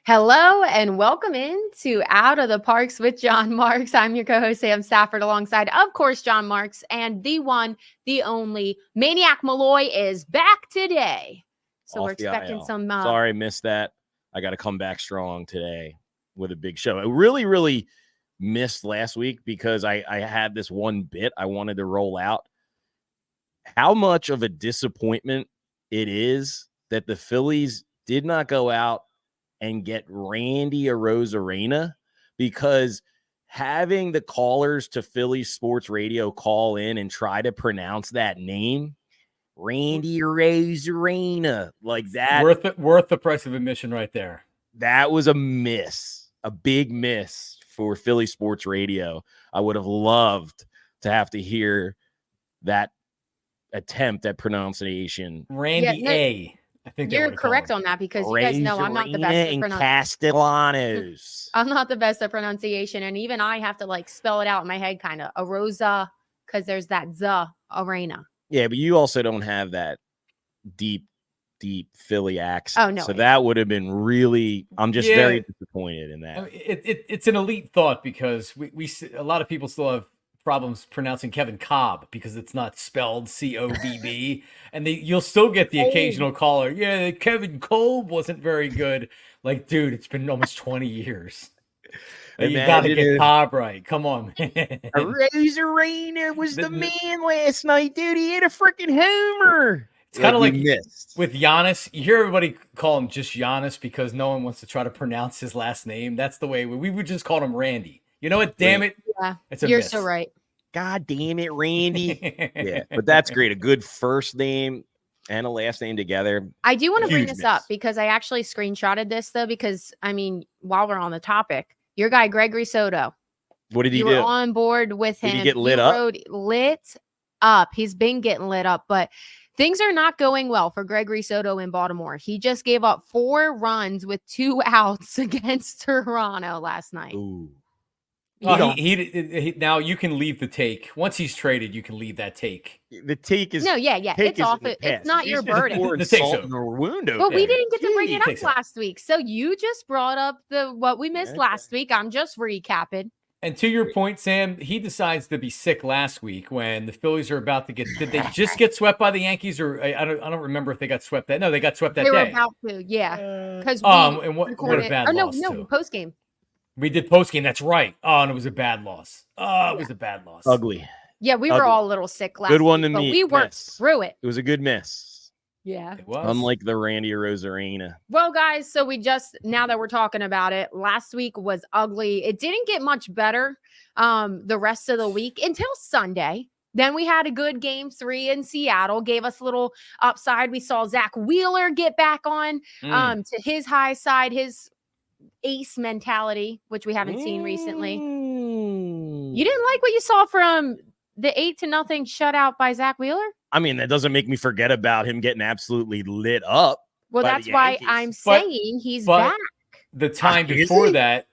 Hello and welcome in to Out of the Parks with John Marks. I'm your co-host Sam Stafford alongside, of course, John Marks, and the one, the only Maniac Malloy is back today. So we're expecting some. Sorry, missed that. I got to come back strong today with a big show. I really missed last week because I had this one bit I wanted to roll out. How much of a disappointment it is that the Phillies did not go out and get Randy Arozarena, because having the callers to Phillies sports radio call in and try to pronounce that name, Randy Arozarena, like that, worth the price of admission right there. That was a big miss for Philly sports radio. I would have loved to have to hear that attempt at pronunciation. Randy I think you're correct on that, because you guys know I'm not the best at Castellanos. I'm not the best at pronunciation, and even I have to spell it out in my head, kind of Arosa, because there's that Z arena. Yeah, but you also don't have that deep Philly accent. Oh no, so that would have been really. I'm just very disappointed in that. It's an elite thought, because we a lot of people still have problems pronouncing Kevin Cobb because it's not spelled Cobb, and you'll still get the occasional caller. Yeah, Kevin Kolb wasn't very good. Like, dude, it's been almost 20 years. You got to get Cobb right. Come on, man. Arozarena was the man last night, dude. He hit a freaking homer. It's kind of like with Giannis. You hear everybody call him just Giannis because no one wants to try to pronounce his last name. That's the way we would just call him Randy. You know what? Damn it. Yeah, you're so right. God damn it, Randy. Yeah, but that's great. A good first name and a last name together. I do want to bring this up because I actually screenshotted this, though, because, I mean, while we're on the topic, your guy, Gregory Soto. What did he do? You were on board with him. Did he get lit up? Lit up. He's been getting lit up, but things are not going well for Gregory Soto in Baltimore. He just gave up 4 runs with 2 outs against Toronto last night. Ooh. He now you can leave the take. Once he's traded, you can leave that take. The take is it's off. It's not your burden. The take's wound. But we didn't get to bring it up last week, so you just brought up what we missed last week. I'm just recapping. And to your point, Sam, he decides to be sick last week when the Phillies are about to get. Did they just get swept by the Yankees, or I don't remember if they got swept that. No, they got swept that day. They were about to, yeah. Because and what a bad loss. No, post game. We did post-game. That's right. Oh, and it was a bad loss. It was a bad loss. Ugly. Yeah, we were all a little sick last good one week, to me. We worked through it. It was a good miss. Yeah. It was. Unlike the Randy Arozarena. Well, guys, so now that we're talking about it, last week was ugly. It didn't get much better the rest of the week until Sunday. Then we had a good game 3 in Seattle, gave us a little upside. We saw Zach Wheeler get back on to his high side, his ace mentality, which we haven't seen recently. You didn't like what you saw from the 8-0 shutout by Zach Wheeler? I mean, that doesn't make me forget about him getting absolutely lit up. Well, that's why I'm saying he's back. The time before that,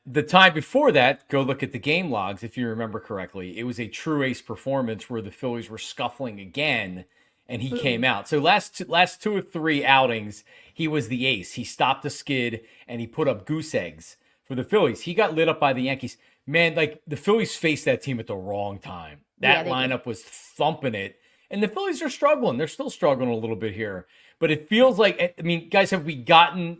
go look at the game logs. If you remember correctly, it was a true ace performance where the Phillies were scuffling again, and he came out. So last 2 or 3 outings, he was the ace. He stopped the skid and he put up goose eggs for the Phillies. He got lit up by the Yankees. Man, the Phillies faced that team at the wrong time. That lineup was thumping it, and the Phillies are struggling. They're still struggling a little bit here. But it feels like, I mean, guys, have we gotten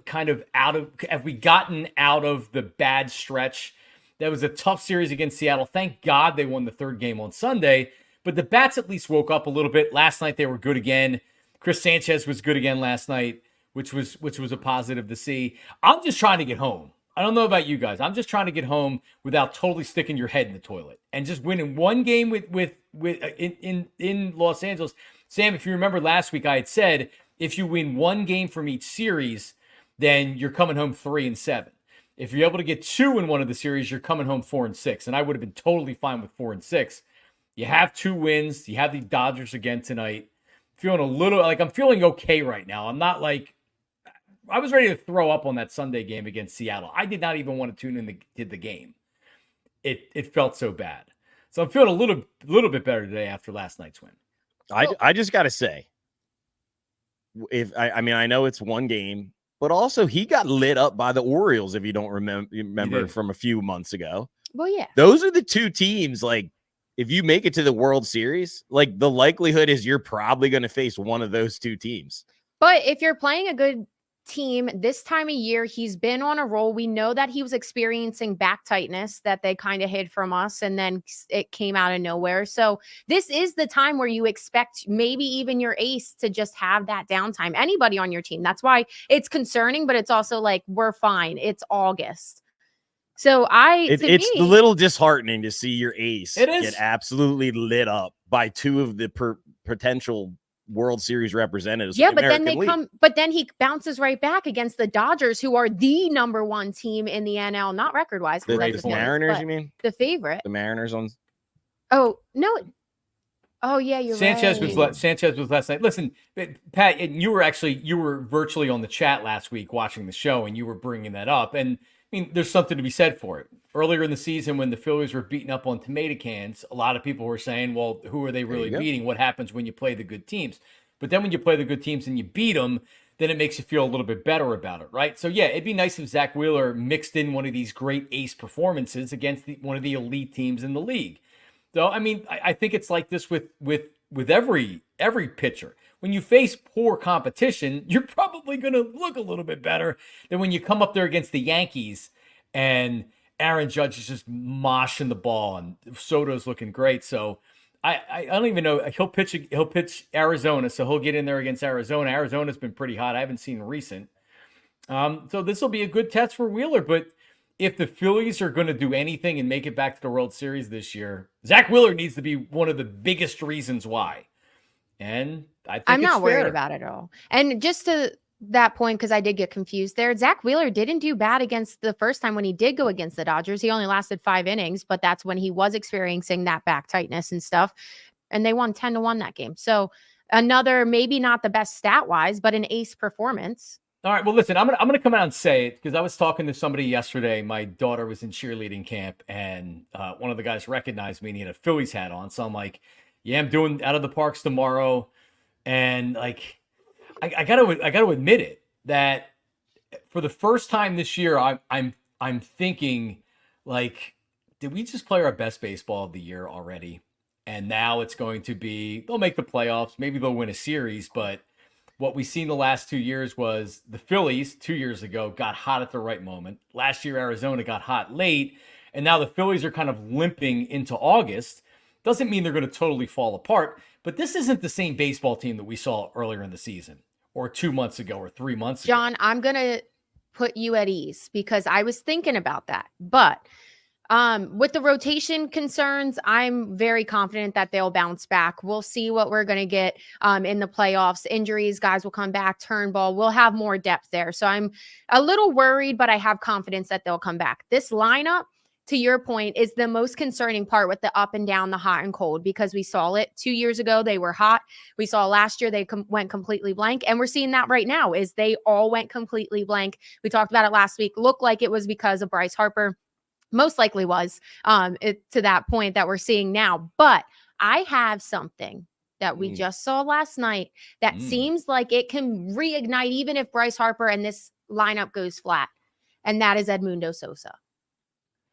out of the bad stretch? That was a tough series against Seattle. Thank God they won the 3rd game on Sunday. But the bats at least woke up a little bit. Last night they were good again. Chris Sanchez was good again last night, which was a positive to see. I'm just trying to get home. I don't know about you guys. I'm just trying to get home without totally sticking your head in the toilet and just winning one game in Los Angeles. Sam, if you remember last week, I had said if you win 1 game from each series, then you're coming home 3-7. If you're able to get 2 in one of the series, you're coming home 4-6. And I would have been totally fine with 4-6. You have 2 wins. You have the Dodgers again tonight. I'm feeling okay right now. I'm not I was ready to throw up on that Sunday game against Seattle. I did not even want to tune in to the game. It felt so bad. So I'm feeling a little bit better today after last night's win. I just got to say, I know it's 1 game, but also he got lit up by the Orioles, if you don't remember from a few months ago. Well, yeah. Those are the two teams, like, if you make it to the World Series, like, the likelihood is you're probably going to face one of those two teams. But if you're playing a good team this time of year, he's been on a roll. We know that he was experiencing back tightness that they kind of hid from us, and then it came out of nowhere. So this is the time where you expect maybe even your ace to just have that downtime. Anybody on your team. That's why it's concerning, but it's also like, we're fine. It's August. So it's a little disheartening to see your ace get absolutely lit up by two of the potential World Series representatives. Yeah, but then he bounces right back against the Dodgers, who are the number one team in the NL, not record wise. The Mariners, you mean? The favorite. The Mariners on. Oh, no. Oh, yeah, you're Right. Sanchez was last night. Listen, Pat, you were virtually on the chat last week watching the show, and you were bringing that up. And I mean, there's something to be said for it. Earlier in the season, when the Phillies were beating up on tomato cans, a lot of people were saying, well, who are they really beating? What happens when you play the good teams? But then when you play the good teams and you beat them, then it makes you feel a little bit better about it, right? So, yeah, it'd be nice if Zach Wheeler mixed in one of these great ace performances against one of the elite teams in the league. So, I mean, I think it's like this with every pitcher. When you face poor competition, you're probably going to look a little bit better than when you come up there against the Yankees and Aaron Judge is just moshing the ball and Soto's looking great. So I don't even know. He'll pitch Arizona, so he'll get in there against Arizona. Arizona's been pretty hot. I haven't seen recent. So this will be a good test for Wheeler. But if the Phillies are going to do anything and make it back to the World Series this year, Zach Wheeler needs to be one of the biggest reasons why. And I'm not worried about it at all. And just to that point, because I did get confused there, Zach Wheeler didn't do bad against the first time when he did go against the Dodgers. He only lasted 5 innings, but that's when he was experiencing that back tightness and stuff. And they won 10-1 that game. So another, maybe not the best stat wise, but an ace performance. All right. Well, listen, I'm gonna come out and say it because I was talking to somebody yesterday. My daughter was in cheerleading camp, and one of the guys recognized me and he had a Phillies hat on. So I'm like, yeah, I'm doing out of the Parx tomorrow. And like, I gotta admit it, that for the first time this year, I'm thinking, like, did we just play our best baseball of the year already? And now it's going to be, they'll make the playoffs, maybe they'll win a series, but what we've seen the last 2 years was the Phillies 2 years ago got hot at the right moment. Last year, Arizona got hot late, and now the Phillies are kind of limping into August. Doesn't mean they're going to totally fall apart, but this isn't the same baseball team that we saw earlier in the season or 2 months ago or 3 months ago. John, I'm going to put you at ease because I was thinking about that. But with the rotation concerns, I'm very confident that they'll bounce back. We'll see what we're going to get in the playoffs. Injuries, guys will come back, Turnbull. We'll have more depth there. So I'm a little worried, but I have confidence that they'll come back. This lineup, to your point, is the most concerning part with the up and down, the hot and cold, because we saw it 2 years ago. They were hot. We saw last year they went completely blank. And we're seeing that right now is they all went completely blank. We talked about it last week. Looked like it was because of Bryce Harper. Most likely was to that point that we're seeing now. But I have something that we just saw last night that seems like it can reignite even if Bryce Harper and this lineup goes flat. And that is Edmundo Sosa.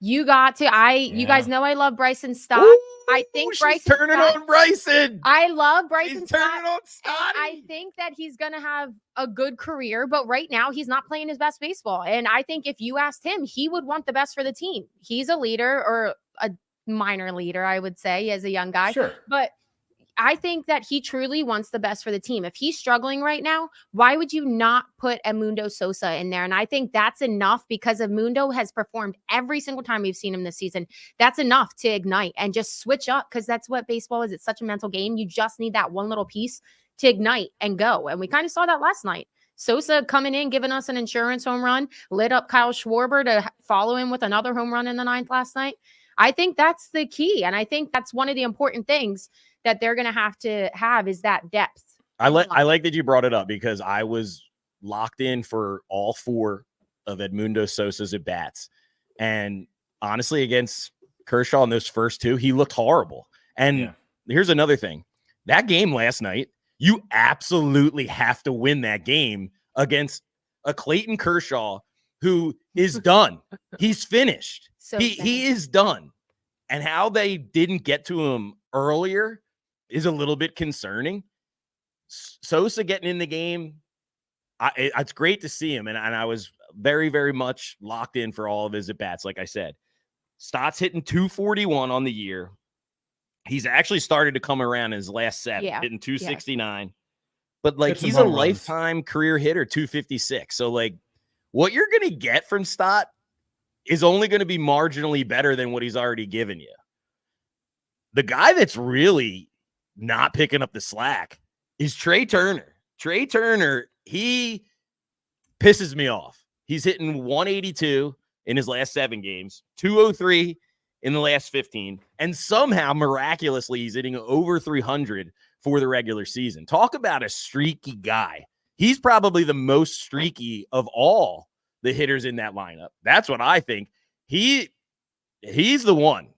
You guys know I love Bryson Stott. Ooh, I think Bryson turning on Bryson. I love Bryson He's Stott. turning on Stott. I think that he's going to have a good career, but right now he's not playing his best baseball. And I think if you asked him, he would want the best for the team. He's a leader, or a minor leader, I would say, as a young guy. Sure. But I think that he truly wants the best for the team. If he's struggling right now, why would you not put Edmundo Sosa in there? And I think that's enough because Edmundo has performed every single time we've seen him this season. That's enough to ignite and just switch up, because that's what baseball is. It's such a mental game. You just need that one little piece to ignite and go. And we kind of saw that last night. Sosa coming in, giving us an insurance home run, lit up Kyle Schwarber to follow him with another home run in the 9th last night. I think that's the key. And I think that's one of the important things that they're going to have is that depth. I like that you brought it up because I was locked in for all 4 of Edmundo Sosa's at bats. And honestly, against Kershaw in those first 2, he looked horrible. And here's another thing. That game last night, you absolutely have to win that game against a Clayton Kershaw who is done. He's finished. So He is done. And how they didn't get to him earlier is a little bit concerning. Sosa getting in the game, it's great to see him. And I was very, very much locked in for all of his at-bats, like I said. Stott's hitting 241 on the year. He's actually started to come around in his last 7, hitting 269. But, like, he's a lifetime career hitter, 256. So, like, what you're going to get from Stott is only going to be marginally better than what he's already given you. The guy that's really not picking up the slack is Trey Turner. Trey Turner, he pisses me off. He's hitting 182 in his last 7 games, 203 in the last 15, and somehow, miraculously, he's hitting over 300 for the regular season. Talk about a streaky guy. He's probably the most streaky of all the hitters in that lineup. That's what I think. He's the one.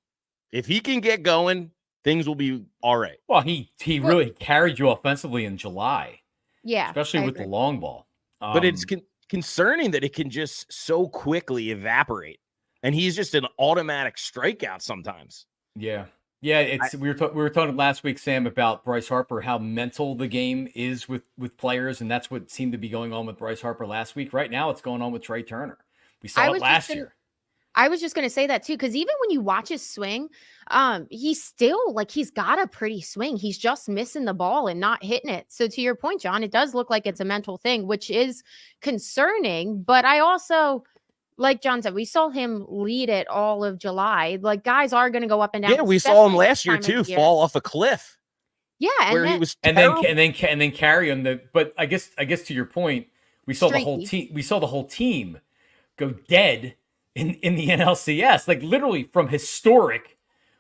If he can get going, things will be all right. Well, he really carried you offensively in July. Yeah. Especially with the long ball. But it's concerning that it can just so quickly evaporate. And he's just an automatic strikeout sometimes. Yeah. Yeah, we were talking last week, Sam, about Bryce Harper, how mental the game is with players, and that's what seemed to be going on with Bryce Harper last week. Right now, it's going on with Trey Turner. We saw it last year. I was just going to say that too, because even when you watch his swing, he's still like he's got a pretty swing. He's just missing the ball and not hitting it. So to your point, John, it does look like it's a mental thing, which is concerning. But I also, like John said, we saw him lead it all of July. Like guys are going to go up and down. Yeah, we saw him last year too, fall off a cliff. Yeah, where he was and then carry him. But I guess to your point, we saw the whole team. We saw the whole team go dead in the NLCS. Like literally from historic,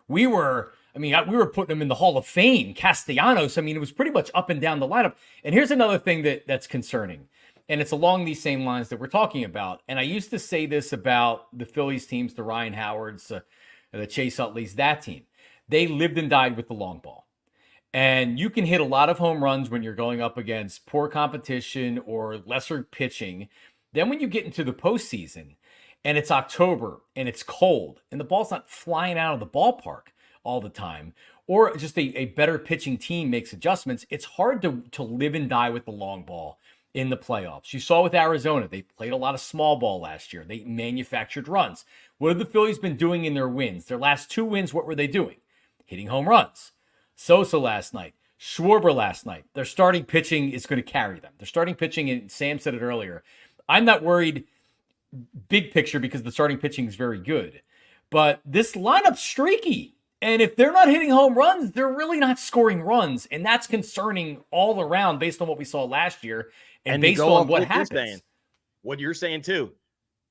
we were putting him in the Hall of Fame. Castellanos. I mean, it was pretty much up and down the lineup. And here's another thing that's concerning. And it's along these same lines that we're talking about. And I used to say this about the Phillies teams, the Ryan Howards, the Chase Utleys, that team. They lived and died with the long ball. And you can hit a lot of home runs when you're going up against poor competition or lesser pitching. Then when you get into the postseason and it's October and it's cold and the ball's not flying out of the ballpark all the time, or just a better pitching team makes adjustments, it's hard to live and die with the long ball in the playoffs. You saw with Arizona, they played a lot of small ball last year. They manufactured runs. What have the Phillies been doing in their wins? Their last 2 wins, what were they doing? Hitting home runs. Sosa last night. Schwarber last night. Their starting pitching is going to carry them. Their starting pitching, and Sam said it earlier, I'm not worried big picture because the starting pitching is very good. But this lineup's streaky. And if they're not hitting home runs, they're really not scoring runs. And that's concerning all around based on what we saw last year and based on what happens. What you're saying too,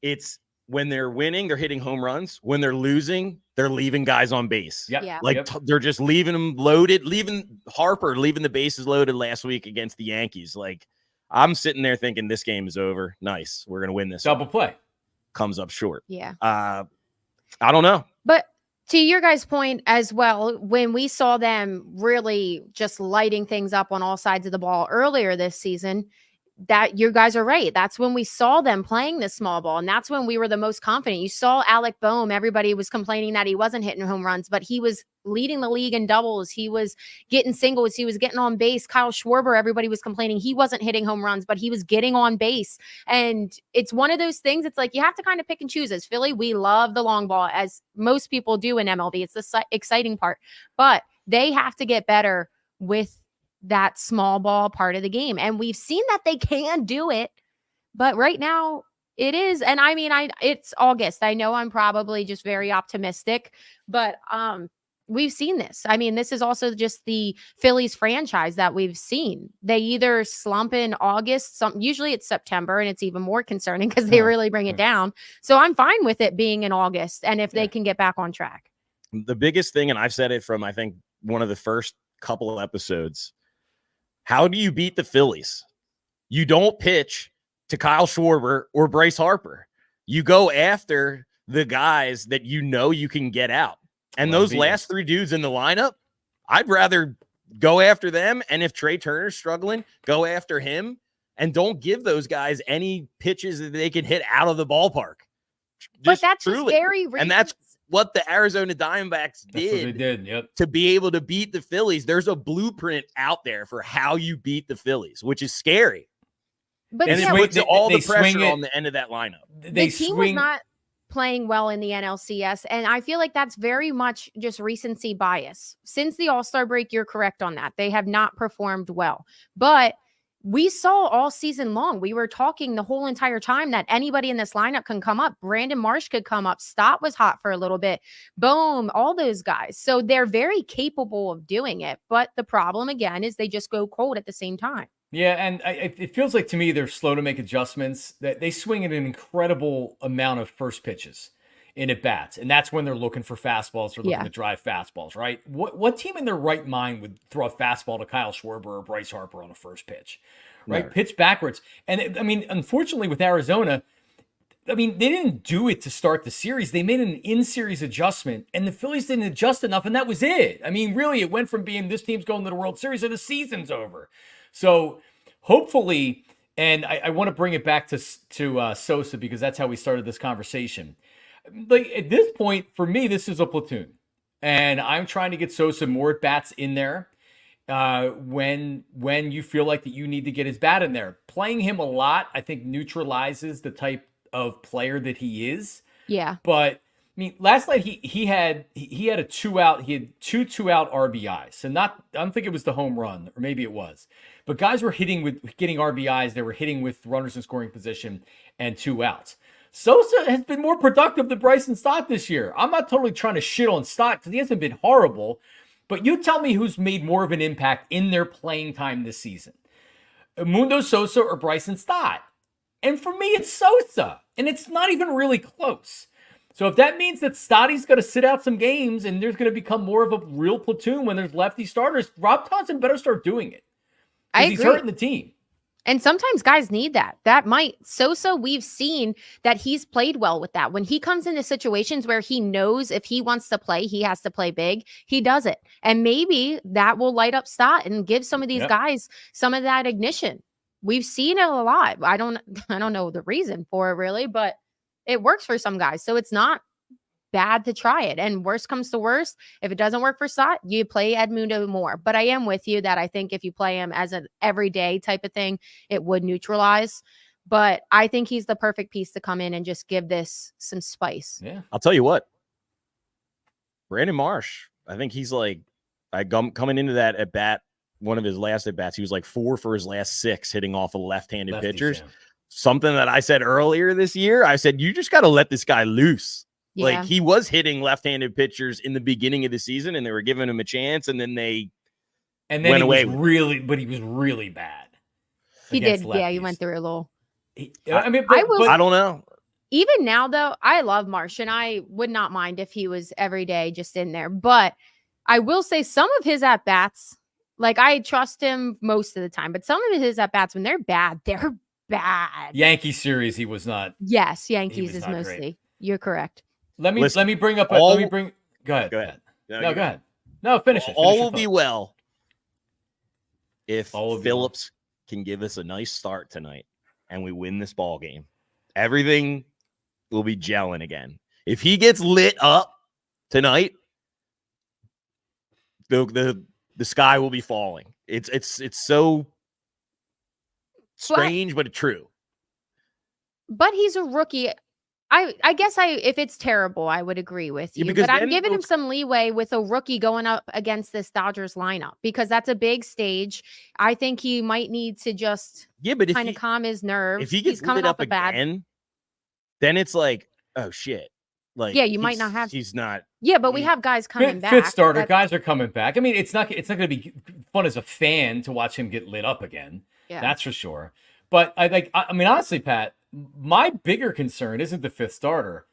it's when they're winning, they're hitting home runs. When they're losing, they're leaving guys on base. Yep. Yeah. Like they're just leaving them loaded, leaving the bases loaded last week against the Yankees. Like I'm sitting there thinking this game is over. Nice. We're going to win this. Double play. Comes up short. Yeah. I don't know. But to your guys' point as well, when we saw them really just lighting things up on all sides of the ball earlier this season, that you guys are right. That's when we saw them playing this small ball. And that's when we were the most confident. You saw Alec Boehm. Everybody was complaining that he wasn't hitting home runs, but he was leading the league in doubles. He was getting singles. He was getting on base. Kyle Schwarber, everybody was complaining he wasn't hitting home runs, but he was getting on base. And it's one of those things. It's like you have to kind of pick and choose. As Philly, we love the long ball, as most people do in MLB. It's the exciting part, but they have to get better with that small ball part of the game. And we've seen that they can do it, but right now it is. And I mean, it's August. I know I'm probably just very optimistic, but we've seen this. I mean, this is also just the Phillies franchise that we've seen. They either slump in August, usually it's September, and it's even more concerning because they really bring it down. So I'm fine with it being in August. And if they can get back on track. The biggest thing, and I've said it from, I think, one of the first couple of episodes, how do you beat the Phillies? You don't pitch to Kyle Schwarber or Bryce Harper. You go after the guys that you know you can get out. And those last 3 dudes in the lineup, I'd rather go after them. And if Trey Turner's struggling, go after him and don't give those guys any pitches that they can hit out of the ballpark. But that's just very recent. And that's what the Arizona Diamondbacks did to be able to beat the Phillies. There's a blueprint out there for how you beat the Phillies, which is scary. But and it puts all the pressure on the end of that lineup. The team was not playing well in the NLCS, and I feel like that's very much just recency bias. Since the All-Star break, you're correct on that. They have not performed well. But we saw all season long, we were talking the whole entire time that anybody in this lineup can come up. Brandon Marsh could come up. Stott was hot for a little bit. Boom, all those guys. So they're very capable of doing it. But the problem, again, is they just go cold at the same time. Yeah, and it feels like to me they're slow to make adjustments. That they swing at an incredible amount of first pitches in at bats, and that's when they're looking for fastballs or looking to drive fastballs, right? What team in their right mind would throw a fastball to Kyle Schwarber or Bryce Harper on a first pitch, right? No. Pitch backwards, and I mean, unfortunately with Arizona, I mean they didn't do it to start the series. They made an in-series adjustment, and the Phillies didn't adjust enough, and that was it. I mean, really, it went from being this team's going to the World Series and the season's over. So hopefully, and I want to bring it back to Sosa because that's how we started this conversation. Like at this point, for me, this is a platoon, and I'm trying to get Sosa more at bats in there. When you feel like that you need to get his bat in there, playing him a lot, I think neutralizes the type of player that he is. Yeah, but. I mean, last night he had a 2-out. He had two 2-out RBIs. So I don't think it was the home run, or maybe it was. But guys were getting RBIs. They were hitting with runners in scoring position and 2 outs. Sosa has been more productive than Bryson Stott this year. I'm not totally trying to shit on Stott because he hasn't been horrible. But you tell me who's made more of an impact in their playing time this season. Mundo Sosa or Bryson Stott? And for me, it's Sosa. And it's not even really close. So if that means that Stotty's going to sit out some games and there's going to become more of a real platoon when there's lefty starters, Rob Thompson better start doing it. I agree. He's hurting the team. And sometimes guys need that. Sosa, we've seen that he's played well with that. When he comes into situations where he knows if he wants to play, he has to play big, he does it. And maybe that will light up Stott and give some of these guys some of that ignition. We've seen it a lot. I don't know the reason for it really, but it works for some guys. So it's not bad to try it. And worst comes to worst, if it doesn't work for Stott, you play Edmundo more. But I am with you that I think if you play him as an everyday type of thing, it would neutralize. But I think he's the perfect piece to come in and just give this some spice. Yeah. I'll tell you what. Brandon Marsh, I think he's like, coming into that at bat, one of his last at bats, he was like 4 for his last 6 hitting off of left-handed pitchers. Yeah. Something that I said earlier this year, I said, you just got to let this guy loose. Yeah. Like he was hitting left-handed pitchers in the beginning of the season and they were giving him a chance and then they went away. But he was really bad. He did. Lefties. Yeah. He went through a little. I don't know. Even now though, I love Marsh and I would not mind if he was every day just in there, but I will say some of his at-bats, like I trust him most of the time, but some of his at-bats when they're bad. Yankee series, he was not. Yes, Yankees is mostly. Great. You're correct. Let me bring up. Go ahead. Go ahead. No, go ahead. No, finish it. All will be well if Phillips can give us a nice start tonight and we win this ball game. Everything will be gelling again. If he gets lit up tonight, the sky will be falling. It's so strange, but true. But he's a rookie. I guess if it's terrible, I would agree with you. Yeah, but I'm giving him some leeway with a rookie going up against this Dodgers lineup because that's a big stage. I think he might need to just kind of calm his nerves. If he gets coming up again, then it's like, oh shit. Like you might not have. He's not. Yeah, but we have guys coming back. Fifth starter, guys are coming back. I mean, it's not going to be fun as a fan to watch him get lit up again. Yeah, that's for sure. But I mean, honestly, Pat, my bigger concern isn't the fifth starter.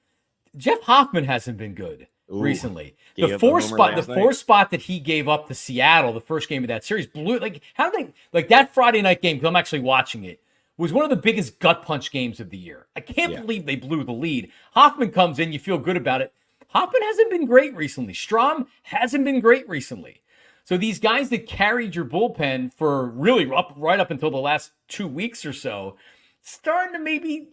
Jeff Hoffman hasn't been good recently. The four spot that he gave up to Seattle, the first game of that series, blew. Like how did that Friday night game? Because I'm actually watching it. Was one of the biggest gut punch games of the year. I can't believe they blew the lead. Hoffman comes in, you feel good about it. Hoffman hasn't been great recently. Strom hasn't been great recently. So these guys that carried your bullpen for really right up until the last 2 weeks or so, starting to maybe,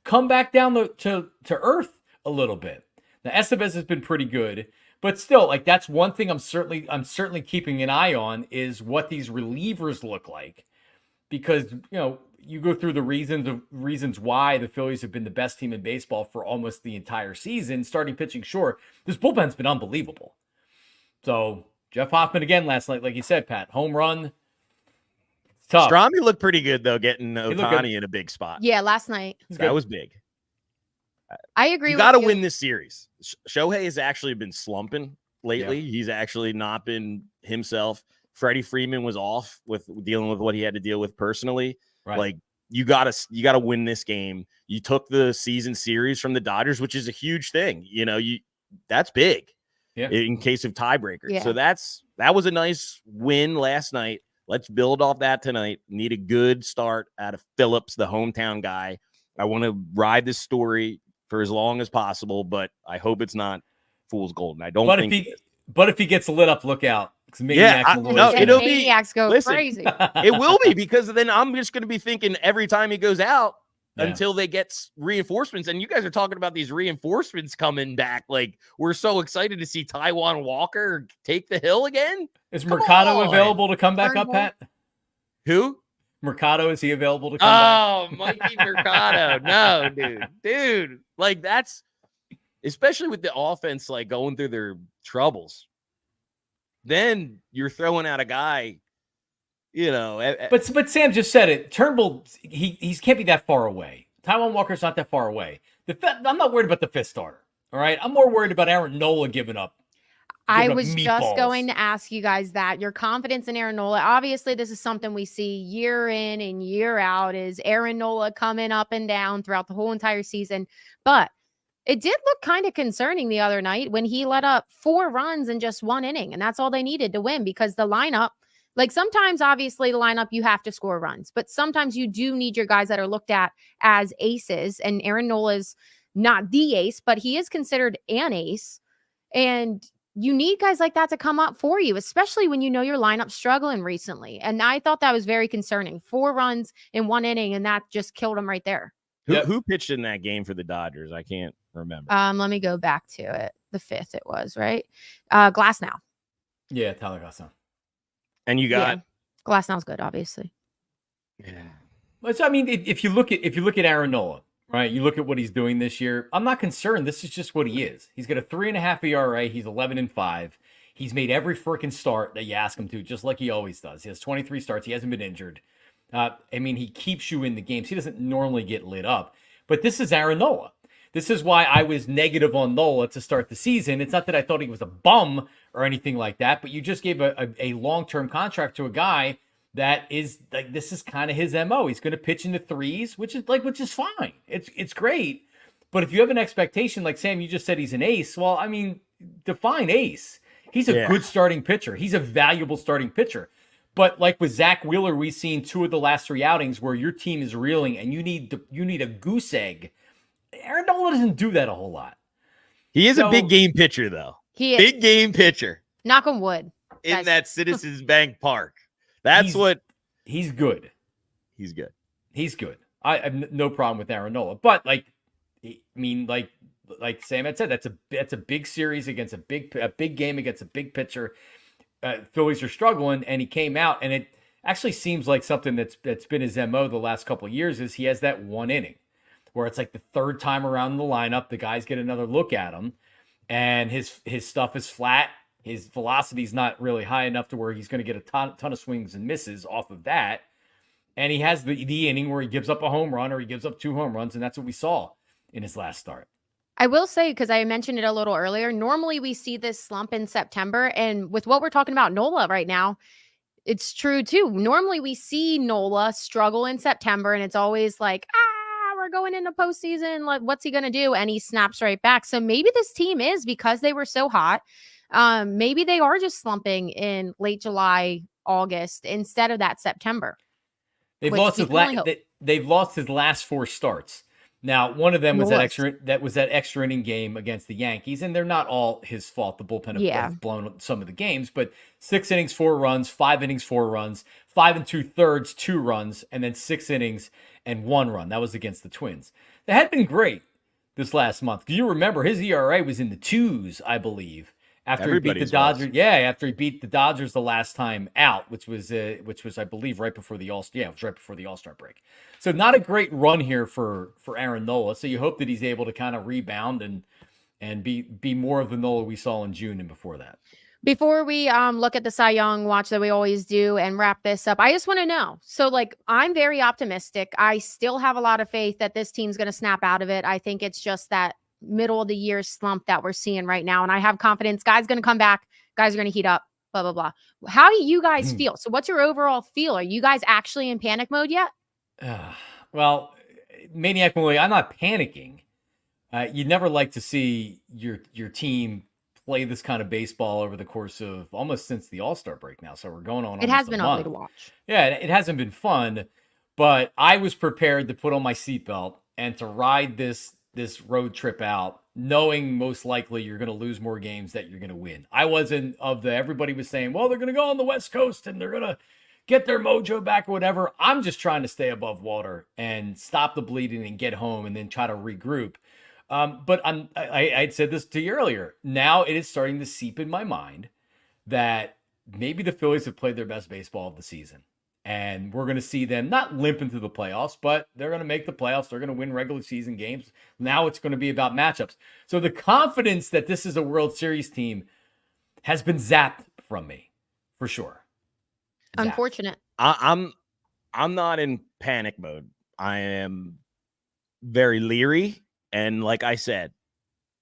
come back down to earth a little bit. Now Estevez has been pretty good, but still, like, that's one thing I'm certainly keeping an eye on is what these relievers look like, because you go through the reasons why the Phillies have been the best team in baseball for almost the entire season. Starting pitching, sure, this bullpen's been unbelievable. So Jeff Hoffman again last night, like you said, Pat, home run. It's tough. Strami looked pretty good though, getting Ohtani in a big spot. Yeah, last night. That was big. I agree. You got to win this series. Shohei has actually been slumping lately. Yeah. He's actually not been himself. Freddie Freeman was off with dealing with what he had to deal with personally. Right. Like you gotta win this game. You took the season series from the Dodgers, which is a huge thing. That's big. Yeah. In case of tiebreakers. Yeah. So that was a nice win last night. Let's build off that tonight. Need a good start out of Phillips, the hometown guy. I want to ride this story for as long as possible, but I hope it's not fool's gold. And I don't think but if he gets lit up, look out. Maniacs go crazy. It will be, because then I'm just going to be thinking every time he goes out until they get reinforcements. And you guys are talking about these reinforcements coming back. Like, we're so excited to see Taijuan Walker take the hill again. Is Mercado available to come back up, Pat? Who? Mercado, is he available to come back? Oh, Mikey Mercado. No, dude. Like, that's especially with the offense, like, going through their troubles. Then you're throwing out a guy, But Sam just said it. Turnbull, he can't be that far away. Taijuan Walker's not that far away. I'm not worried about the fifth starter. All right, I'm more worried about Aaron Nola giving up. I was just going to ask you guys that. Your confidence in Aaron Nola. Obviously, this is something we see year in and year out, is Aaron Nola coming up and down throughout the whole entire season. But it did look kind of concerning the other night when he let up 4 runs in just 1 inning. And that's all they needed to win, because the lineup, like, sometimes obviously the lineup, you have to score runs, but sometimes you do need your guys that are looked at as aces. And Aaron Nola's not the ace, but he is considered an ace. And you need guys like that to come up for you, especially when your lineup's struggling recently. And I thought that was very concerning. 4 runs in 1 inning, and that just killed him right there. Who pitched in that game for the Dodgers? I can't remember. Let me go back to it. The 5th it was, right? Glasnow. Yeah, Tyler Glasnow. And you got Glasnow's good, obviously. Yeah. But so, I mean, if you look at Aaron Nola, right? You look at what he's doing this year. I'm not concerned. This is just what he is. He's got a 3.5 ERA. He's 11-5. He's made every freaking start that you ask him to, just like he always does. He has 23 starts. He hasn't been injured. He keeps you in the games. He doesn't normally get lit up, but this is Aaron Nola. This is why I was negative on Nola to start the season. It's not that I thought he was a bum or anything like that, but you just gave a long-term contract to a guy that is like, this is kind of his MO. He's going to pitch in the 3s, which is fine. It's great. But if you have an expectation, like Sam, you just said he's an ace. Well, I mean, define ace. He's a good starting pitcher. He's a valuable starting pitcher. But like with Zach Wheeler, we've seen 2 of the last 3 outings where your team is reeling and you need a goose egg. Aaron Nola doesn't do that a whole lot. He is a big game pitcher, though. He is. Big game pitcher. Knock on wood. In that Citizens Bank Park. He's good. He's good. He's good. I have no problem with Aaron Nola. But like Sam had said, that's a big series against a big game against a big pitcher. Phillies are struggling, and he came out, and it actually seems like something that's been his MO the last couple of years is he has that 1 inning where it's like the 3rd time around the lineup, the guys get another look at him, and his stuff is flat. His velocity is not really high enough to where he's going to get a ton of swings and misses off of that. And he has the inning where he gives up a home run or he gives up 2 home runs, and that's what we saw in his last start. I will say, because I mentioned it a little earlier, normally we see this slump in September. And with what we're talking about Nola right now, it's true too. Normally we see Nola struggle in September, and it's always like, we're going into postseason. Like, what's he going to do? And he snaps right back. So maybe this team is, because they were so hot, maybe they are just slumping in late July, August instead of that September. They've lost his last 4 starts. Now, one of them was Nice. that extra inning game against the Yankees, and they're not all his fault. The bullpen have blown some of the games, but 6 innings, 4 runs, 5 innings, 4 runs, 5 2/3, 2 runs, and then 6 innings and 1 run. That was against the Twins. That had been great this last month. Do you remember his ERA was in the 2s, I believe, after he beat the Dodgers? Yeah, after he beat the Dodgers the last time out, which was I believe right before the All-Star. Yeah, it was right before the All-Star break. So not a great run here for Aaron Nola. So you hope that he's able to kind of rebound and be more of the Nola we saw in June and before that. Before we look at the Cy Young watch that we always do and wrap this up, I just want to know. So, like, I'm very optimistic. I still have a lot of faith that this team's going to snap out of it. I think it's just that middle of the year slump that we're seeing right now. And I have confidence guys going to come back. Guys are going to heat up, blah, blah, blah. How do you guys feel? So what's your overall feel? Are you guys actually in panic mode yet? Well, Maniac Malloy, I'm not panicking. You'd never like to see your team play this kind of baseball over the course of almost since the All-Star break now. So we're going on. It has been ugly to watch. Yeah, it hasn't been fun, but I was prepared to put on my seatbelt and to ride this road trip out, knowing most likely you're going to lose more games that you're going to win. I wasn't everybody was saying, well, they're going to go on the West Coast and they're going to get their mojo back or whatever. I'm just trying to stay above water and stop the bleeding and get home and then try to regroup. But I'd said this to you earlier. Now it is starting to seep in my mind that maybe the Phillies have played their best baseball of the season. And we're going to see them not limp into the playoffs, but they're going to make the playoffs. They're going to win regular season games. Now it's going to be about matchups. So the confidence that this is a World Series team has been zapped from me, for sure. Zapped. Unfortunate. I'm not in panic mode. I am very leery. And like I said,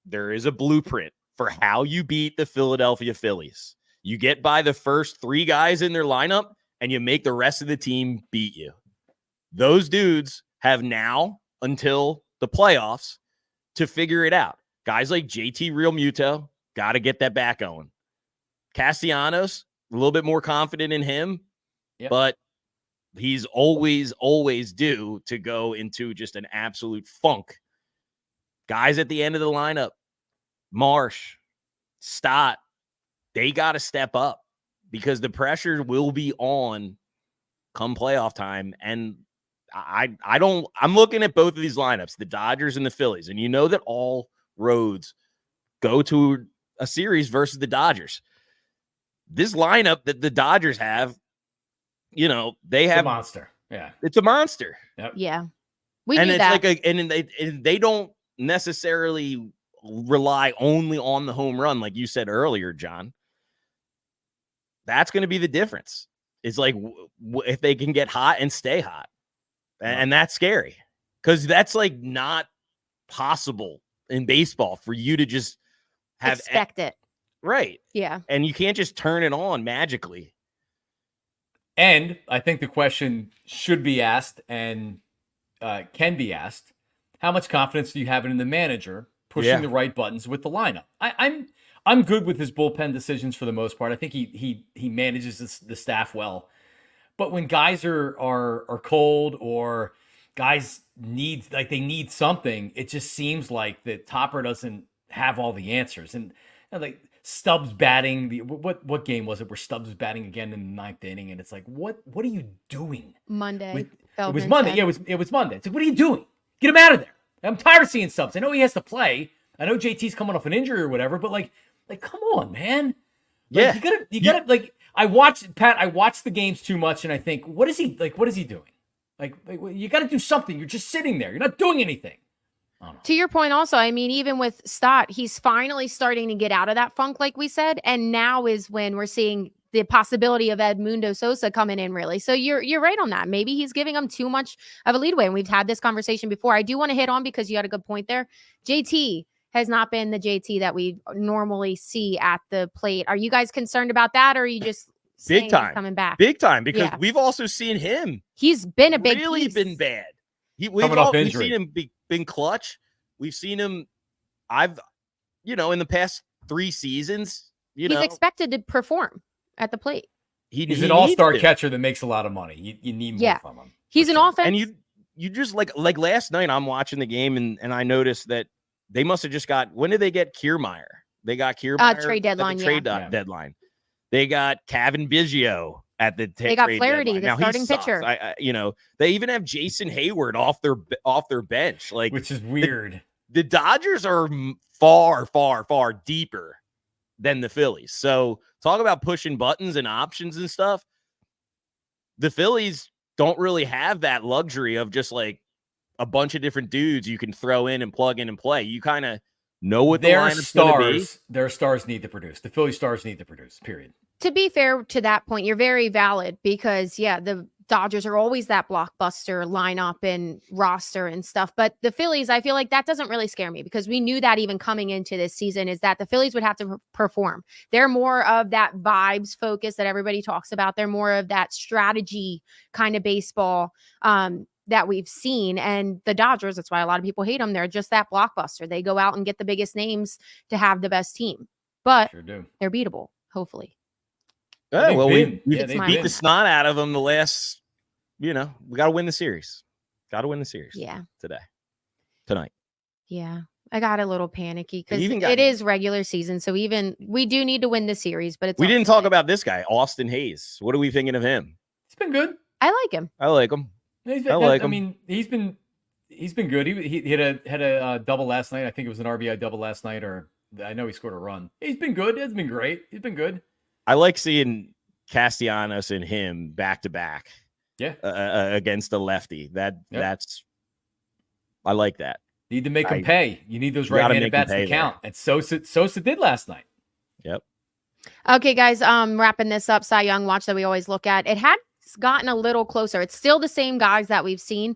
there is a blueprint for how you beat the Philadelphia Phillies. You get by the first 3 guys in their lineup and you make the rest of the team beat you. Those dudes have now until the playoffs to figure it out. Guys like JT Realmuto, got to get that back going. Castellanos, a little bit more confident in him, but he's always due to go into just an absolute funk. Guys at the end of the lineup, Marsh, Stott, they got to step up because the pressure will be on come playoff time. And I'm looking at both of these lineups, the Dodgers and the Phillies. And you know that all roads go to a series versus the Dodgers. This lineup that the Dodgers have, they have a monster. Yeah. It's a monster. Yep. Yeah. We knew that. And they don't necessarily rely only on the home run, like you said earlier, John. That's going to be the difference. It's like if they can get hot and stay hot, and that's scary because that's like not possible in baseball for you to just expect it, right? Yeah, and you can't just turn it on magically. And I think the question should be asked and can be asked: how much confidence do you have in the manager pushing the right buttons with the lineup? I'm good with his bullpen decisions for the most part. I think he manages the staff well. But when guys are cold or guys need something, it just seems like that Topper doesn't have all the answers. And like Stubbs batting, what game was it where Stubbs was batting again in the 9th inning? And it's like, what are you doing? Monday. It was Monday. Yeah, it was Monday. It's like, what are you doing? Get him out of there. I'm tired of seeing Stubbs. I know he has to play. I know JT's coming off an injury or whatever, but like come on, man. Like, you gotta like I watched the games too much and I think, what is he doing? Like you gotta do something. You're just sitting there. You're not doing anything. To your point also, I mean, even with Stott, he's finally starting to get out of that funk, like we said. And now is when we're seeing the possibility of Edmundo Sosa coming in, really. So you're right on that. Maybe he's giving him too much of a leadway. And we've had this conversation before. I do want to hit on, because you had a good point there. JT has not been the JT that we normally see at the plate. Are you guys concerned about that? Or are you just big time coming back? Big time, because we've also seen him. He's been a big really piece. Been bad. We've seen him been clutch. We've seen him. In the past 3 seasons, he's expected to perform at the plate. He's an all-star catcher that makes a lot of money. You need more from him. He's an offense. And you just like last night I'm watching the game and I noticed that they must have just got, when did they get Kiermaier? They got Kiermaier trade deadline. at the trade deadline. They got Kevin Biggio at the they got trade Flaherty, deadline. the now starting pitcher. They even have Jason Hayward off their bench, like, which is weird. The Dodgers are far, far, far deeper than the Phillies. So talk about pushing buttons and options and stuff. The Phillies don't really have that luxury of just like a bunch of different dudes you can throw in and plug in and play. You kind of know what the lineup's going to be. Their stars need to produce. The Philly stars need to produce, period. To be fair to that point, you're very valid because, the Dodgers are always that blockbuster lineup and roster and stuff. But the Phillies, I feel like that doesn't really scare me because we knew that even coming into this season is that the Phillies would have to perform. They're more of that vibes focus that everybody talks about. They're more of that strategy kind of baseball that we've seen. And the Dodgers, that's why a lot of people hate them. They're just that blockbuster. They go out and get the biggest names to have the best team. But they're beatable, hopefully. Oh, well, we beat the snot out of them the last, we got to win the series. Got to win the series. Yeah. Tonight. Yeah. I got a little panicky because it is regular season. So we do need to win the series, but we didn't talk about this guy, Austin Hayes. What are we thinking of him? He's been good. I like him. I like him. I mean, he's been good. He had a double last night. I think it was an RBI double last night, or I know he scored a run. He's been good. It's been great. He's been good. I like seeing Castellanos and him back to back. Yeah. Against a lefty. That's I like that. Need to make him pay. You need those right-handed bats to count. And Sosa did last night. Yep. Okay, guys. Wrapping this up, Cy Young watch that we always look at. It had gotten a little closer. It's still the same guys that we've seen.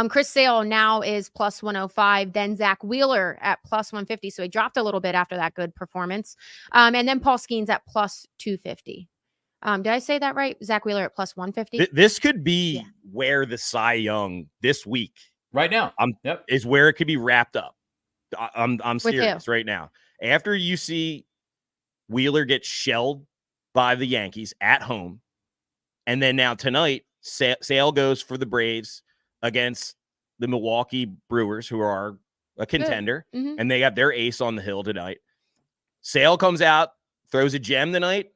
Chris Sale now is plus 105. Then Zach Wheeler at plus 150. So he dropped a little bit after that good performance. And then Paul Skeens at plus 250. Did I say that right? Zach Wheeler at plus 150. This could be where the Cy Young this week, right now, is where it could be wrapped up. I'm serious right now. After you see Wheeler get shelled by the Yankees at home, and then now tonight, Sale goes for the Braves against the Milwaukee Brewers, who are a contender, and they got their ace on the hill tonight. Sale comes out, throws a gem tonight.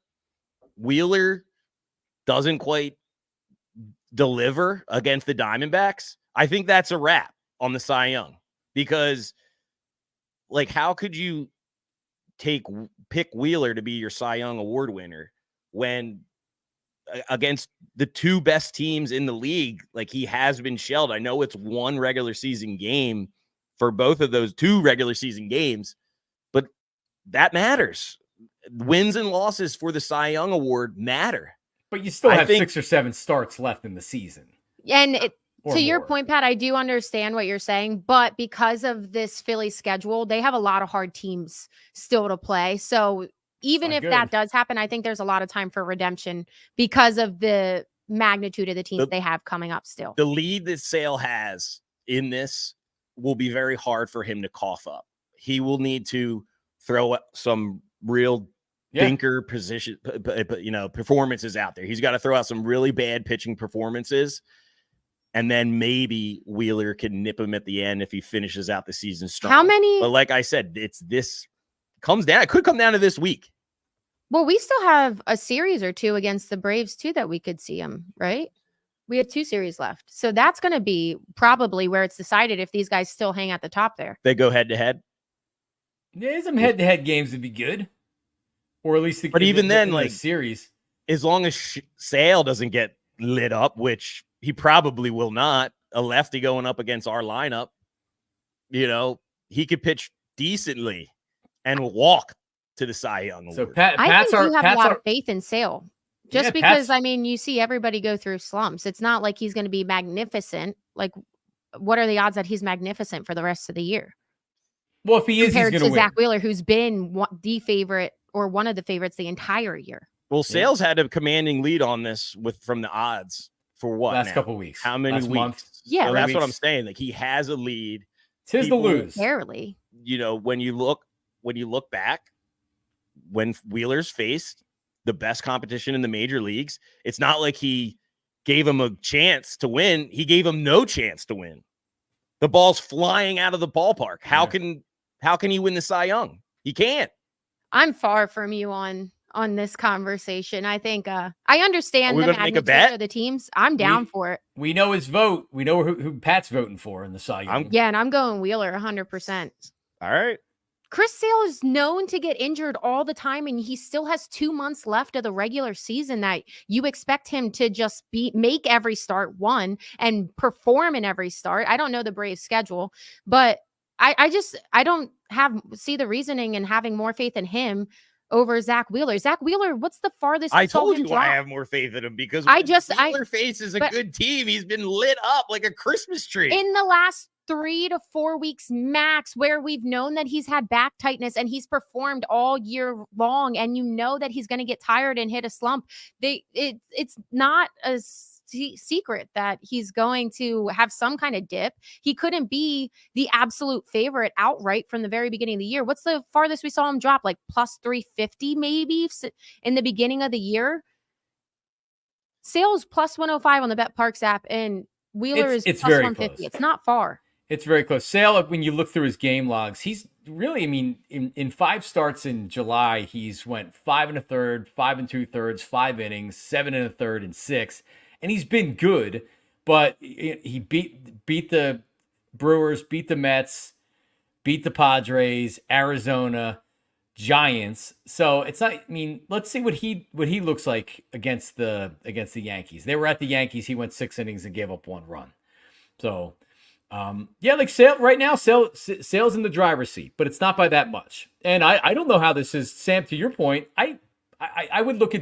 Wheeler doesn't quite deliver against the Diamondbacks. I think that's a wrap on the Cy Young because, like, how could you pick Wheeler to be your Cy Young Award winner when against the two best teams in the league, like, he has been shelled? I know it's one regular season game for both of those two regular season games, but that matters. Wins and losses for the Cy Young Award matter. But you still have 6 or 7 starts left in the season. And to your point, Pat, I do understand what you're saying, but because of this Philly schedule, they have a lot of hard teams still to play. So even if that does happen, I think there's a lot of time for redemption because of the magnitude of the teams they have coming up still. The lead that Sale has in this will be very hard for him to cough up. He will need to throw some real thinker performances out there. He's got to throw out some really bad pitching performances, and then maybe Wheeler can nip him at the end if he finishes out the season strong. How many? But like I said, this comes down. It could come down to this week. Well, we still have a series or two against the Braves too that we could see him, right? We have 2 series left. So that's going to be probably where it's decided if these guys still hang at the top there. They go head to head. Yeah, some head-to-head games would be good. Or at least the series. As long as Sale doesn't get lit up, which he probably will not, a lefty going up against our lineup, he could pitch decently and walk to the Cy Young Award. So Pat's I think you have a lot of faith in Sale. Just because, you see everybody go through slumps. It's not like he's going to be magnificent. Like, what are the odds that he's magnificent for the rest of the year? Well, if he is, compared he's going to Zach Wheeler, who's been the favorite or one of the favorites the entire year. Well, Sale's had a commanding lead on this from the odds for what? Last couple weeks. How many weeks? Month. Yeah, so that's what I'm saying. Like, he has a lead. It's his to lose. Barely. When you look back, when Wheeler's faced the best competition in the major leagues, it's not like he gave him a chance to win. He gave him no chance to win. The ball's flying out of the ballpark. How can he win the Cy Young? He can't. I'm far from you on this conversation. I think I understand the magnitude of the teams. I'm down for it. We know his vote. We know who Pat's voting for in the Cy Young. And I'm going Wheeler 100%. All right. Chris Sale is known to get injured all the time, and he still has 2 months left of the regular season that you expect him to just make every start and perform in every start. I don't know the Braves schedule, but I don't see the reasoning in having more faith in him over Zach Wheeler. Zach Wheeler, what's the farthest? I told you I have more faith in him because Wheeler faces a good team. He's been lit up like a Christmas tree in the last 3 to 4 weeks max, where we've known that he's had back tightness and he's performed all year long, and you know that he's going to get tired and hit a slump. It's not a secret that he's going to have some kind of dip. He couldn't be the absolute favorite outright from the very beginning of the year. What's the farthest we saw him drop? Like plus 350 maybe in the beginning of the year. Sale's plus 105 on the Parx app, and Wheeler is plus 150. Close. It's not far. It's very close. Sale, when you look through his game logs, he's really, in 5 starts in July, he's went 5 1/3, 5 2/3, 5 innings, 7 1/3, and 6. And he's been good, but he beat the Brewers, beat the Mets, beat the Padres, Arizona, Giants. So it's not. Let's see what he looks like against the Yankees. They were at the Yankees. He went 6 innings and gave up 1 run. So, like Sale right now, Sale's in the driver's seat, but it's not by that much. And I don't know how this is, Sam. To your point, I would look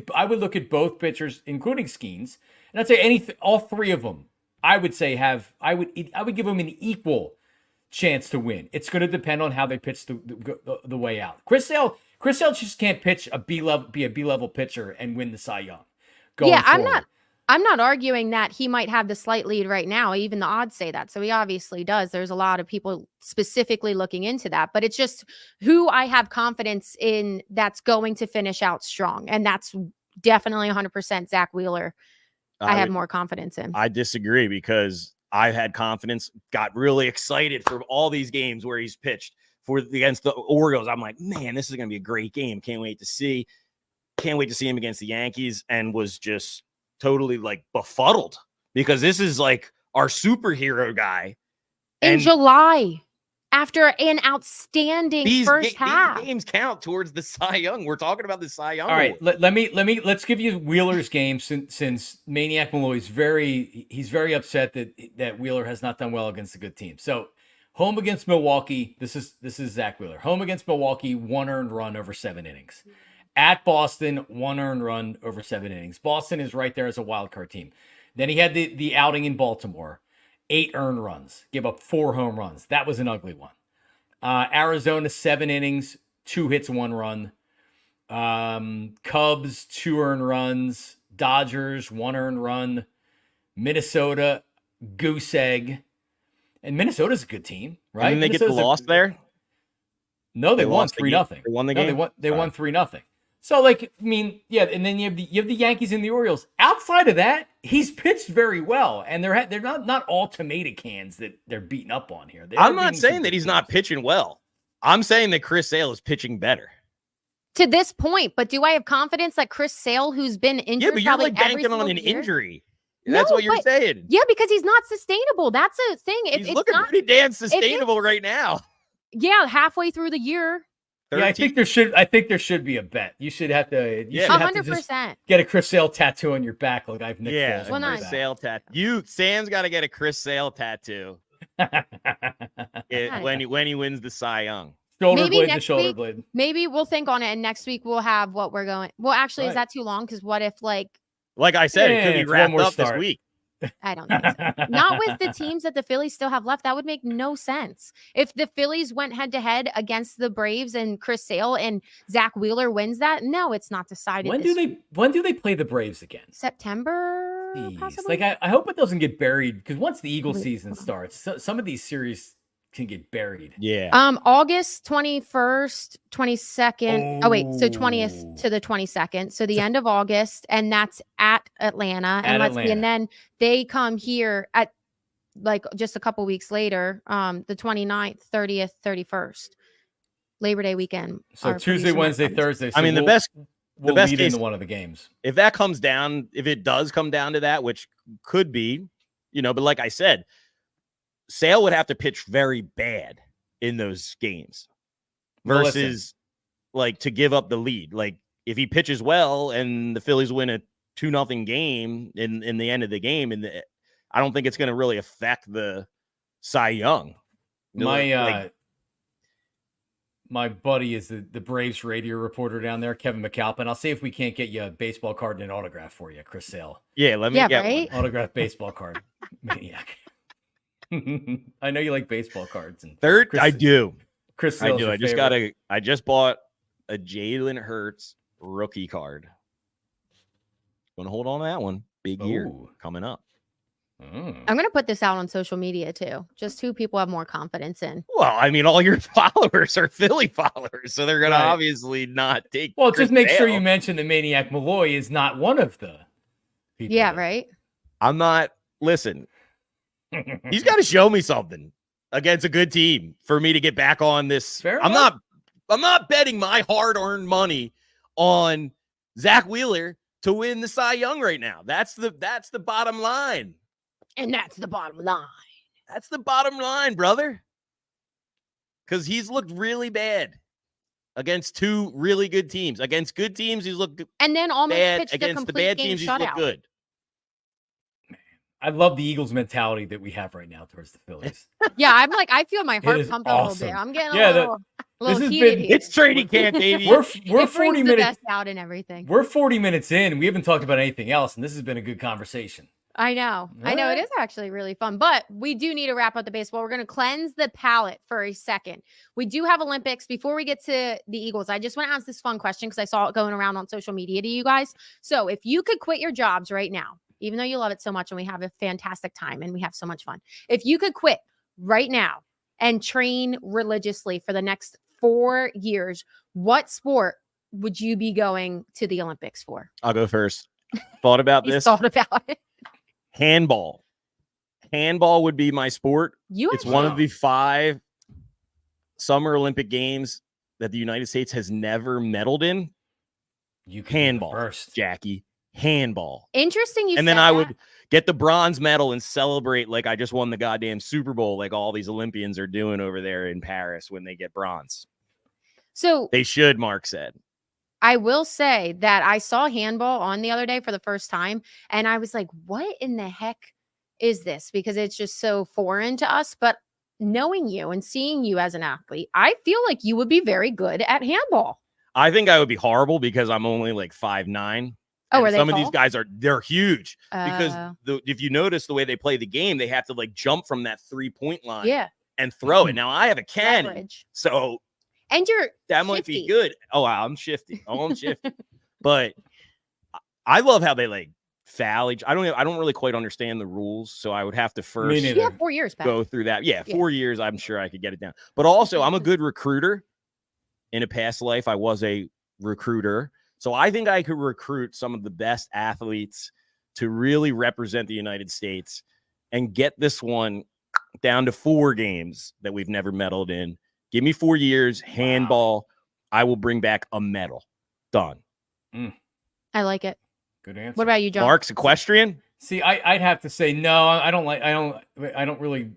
at both pitchers, including Skeens. And I'd say all 3 of them, I would say I would give them an equal chance to win. It's going to depend on how they pitch the way out. Chris Sale just can't pitch be a B-level pitcher and win the Cy Young. I'm not arguing that he might have the slight lead right now. Even the odds say that. So he obviously does. There's a lot of people specifically looking into that, but it's just who I have confidence in that's going to finish out strong. And that's definitely 100% Zach Wheeler. I have more confidence in. I disagree because I had confidence, got really excited for all these games where he's pitched against the Orioles. I'm like, man, this is going to be a great game. Can't wait to see him against the Yankees, and was just totally like befuddled because this is like our superhero guy. In July, after an outstanding first half. These games count towards the Cy Young. We're talking about the Cy Young. All right, let's give you Wheeler's game since Maniac Malloy's he's very upset that Wheeler has not done well against a good team. So home against Milwaukee, this is Zach Wheeler. Home against Milwaukee, 1 earned run over 7 innings. At Boston, 1 earned run over 7 innings. Boston is right there as a wild card team. Then he had the outing in Baltimore. 8 earned runs, gave up 4 home runs. That was an ugly one. Arizona, 7 innings, 2 hits, 1 run. Cubs, 2 earned runs. Dodgers, 1 earned run. Minnesota, goose egg. And Minnesota's a good team, right? Didn't they get the loss there? No, they won 3-0. They won the game? They won 3-0. So, and then you have the Yankees and the Orioles. Outside of that, he's pitched very well, and they're not all tomato cans that they're beating up on here. I'm not saying that he's not pitching well. I'm saying that Chris Sale is pitching better to this point. But do I have confidence that Chris Sale, who's been injured, but you're like banking on an injury. No, that's what you're saying. Yeah, because he's not sustainable. That's a thing. He's looking pretty damn sustainable right now. Yeah, halfway through the year. 13. Yeah, I think there should be a bet. You should have to. You should 100%. Get a Chris Sale tattoo on your back, like I've Nick Foles. Well, Chris Sale tattoo. Sam's got to get a Chris Sale tattoo. When he wins the Cy Young. Shoulder blade to shoulder blade. Maybe we'll think on it, and next week we'll have what we're going. Well, actually, is that too long? Because what if like I said, it could be wrapped up this week. I don't think so. Not with the teams that the Phillies still have left. That would make no sense. If the Phillies went head to head against the Braves and Chris Sale and Zach Wheeler wins that, no, it's not decided. When do they play the Braves again? September, possibly? Like I hope it doesn't get buried, because once the Eagle season starts, some of these series can get buried. Yeah. August 21st, 22nd. Oh, wait. So 20th to the 22nd. So the end of August. And that's at Atlanta. And and then they come here at like just a couple weeks later, the 29th, 30th, 31st. Labor Day weekend. So Tuesday, Wednesday, Thursday. So I mean, the best lead case, into one of the games. If it does come down to that, which could be, but like I said, Sale would have to pitch very bad in those games versus like to give up the lead. Like if he pitches well and the Phillies win a 2-0 game in the end of the game, I don't think it's going to really affect the Cy Young. My buddy is the Braves radio reporter down there, Kevin McAlpin. I'll see if we can't get you a baseball card and an autograph for you, Chris Sale. Yeah, let me get one. Autograph baseball card. Maniac. I know you like baseball cards. And I do. Chris Sale's I do. I just bought a Jalen Hurts rookie card. Gonna hold on to that one. Big year coming up. I'm going to put this out on social media too. Just who people have more confidence in. Well, I mean, all your followers are Philly followers, so they're going to obviously not take. Well, just make sure you mention that Maniac Malloy is not one of the people. Yeah, right. I'm not. Listen, he's got to show me something against a good team for me to get back on this. I'm not betting my hard-earned money on Zach Wheeler to win the Cy Young right now. That's the bottom line. And that's the bottom line. That's the bottom line, brother. Because he's looked really bad against two really good teams. Against good teams, he's looked and then almost bad. Pitched against the bad teams, he's looked good. I love the Eagles mentality that we have right now towards the Phillies. Yeah, I'm like, I feel my heart pump a little bit. I'm getting a little heated here. It's training camp, baby. We're 40 minutes out and everything. We're 40 minutes in. We haven't talked about anything else, and this has been a good conversation. I know. It is actually really fun, but we do need to wrap up the baseball. We're going to cleanse the palate for a second. We do have Olympics. Before we get to the Eagles, I just want to ask this fun question because I saw it going around on social media to you guys. So if you could quit your jobs right now, even though you love it so much and we have a fantastic time and we have so much fun, if you could quit right now and train religiously for the next 4 years, what sport would you be going to the Olympics for? I'll go first. Thought about this. Thought about it. Handball. Handball would be my sport. It's one of the 5 Summer Olympic Games that the United States has never medaled in. Handball, first, Jackie. Handball. Interesting. And then I would get the bronze medal and celebrate like I just won the goddamn Super Bowl, like all these Olympians are doing over there in Paris when they get bronze. So they should, Mark said. I will say that I saw handball on the other day for the first time, and I was like, what in the heck is this? Because it's just so foreign to us. But knowing you and seeing you as an athlete, I feel like you would be very good at handball. I think I would be horrible because I'm only like 5'9". Oh, are they some tall? of these guys they're huge because if you notice the way they play the game, they have to like jump from that 3-point line and throw it. Now I have a cannon, leverage. So and that might be good. Oh, I'm shifty. But I love how they like foul each. I don't really quite understand the rules, so I would have to first 4 years back. Go through that. Yeah, 4 years. I'm sure I could get it down. But also, I'm a good recruiter. In a past life, I was a recruiter. So I think I could recruit some of the best athletes to really represent the United States and get this one down to 4 games that we've never medaled in. Give me 4 years, handball. I will bring back a medal. Done. I like it. Good answer. What about you, John? Mark's equestrian? See, I'd have to say no. I don't really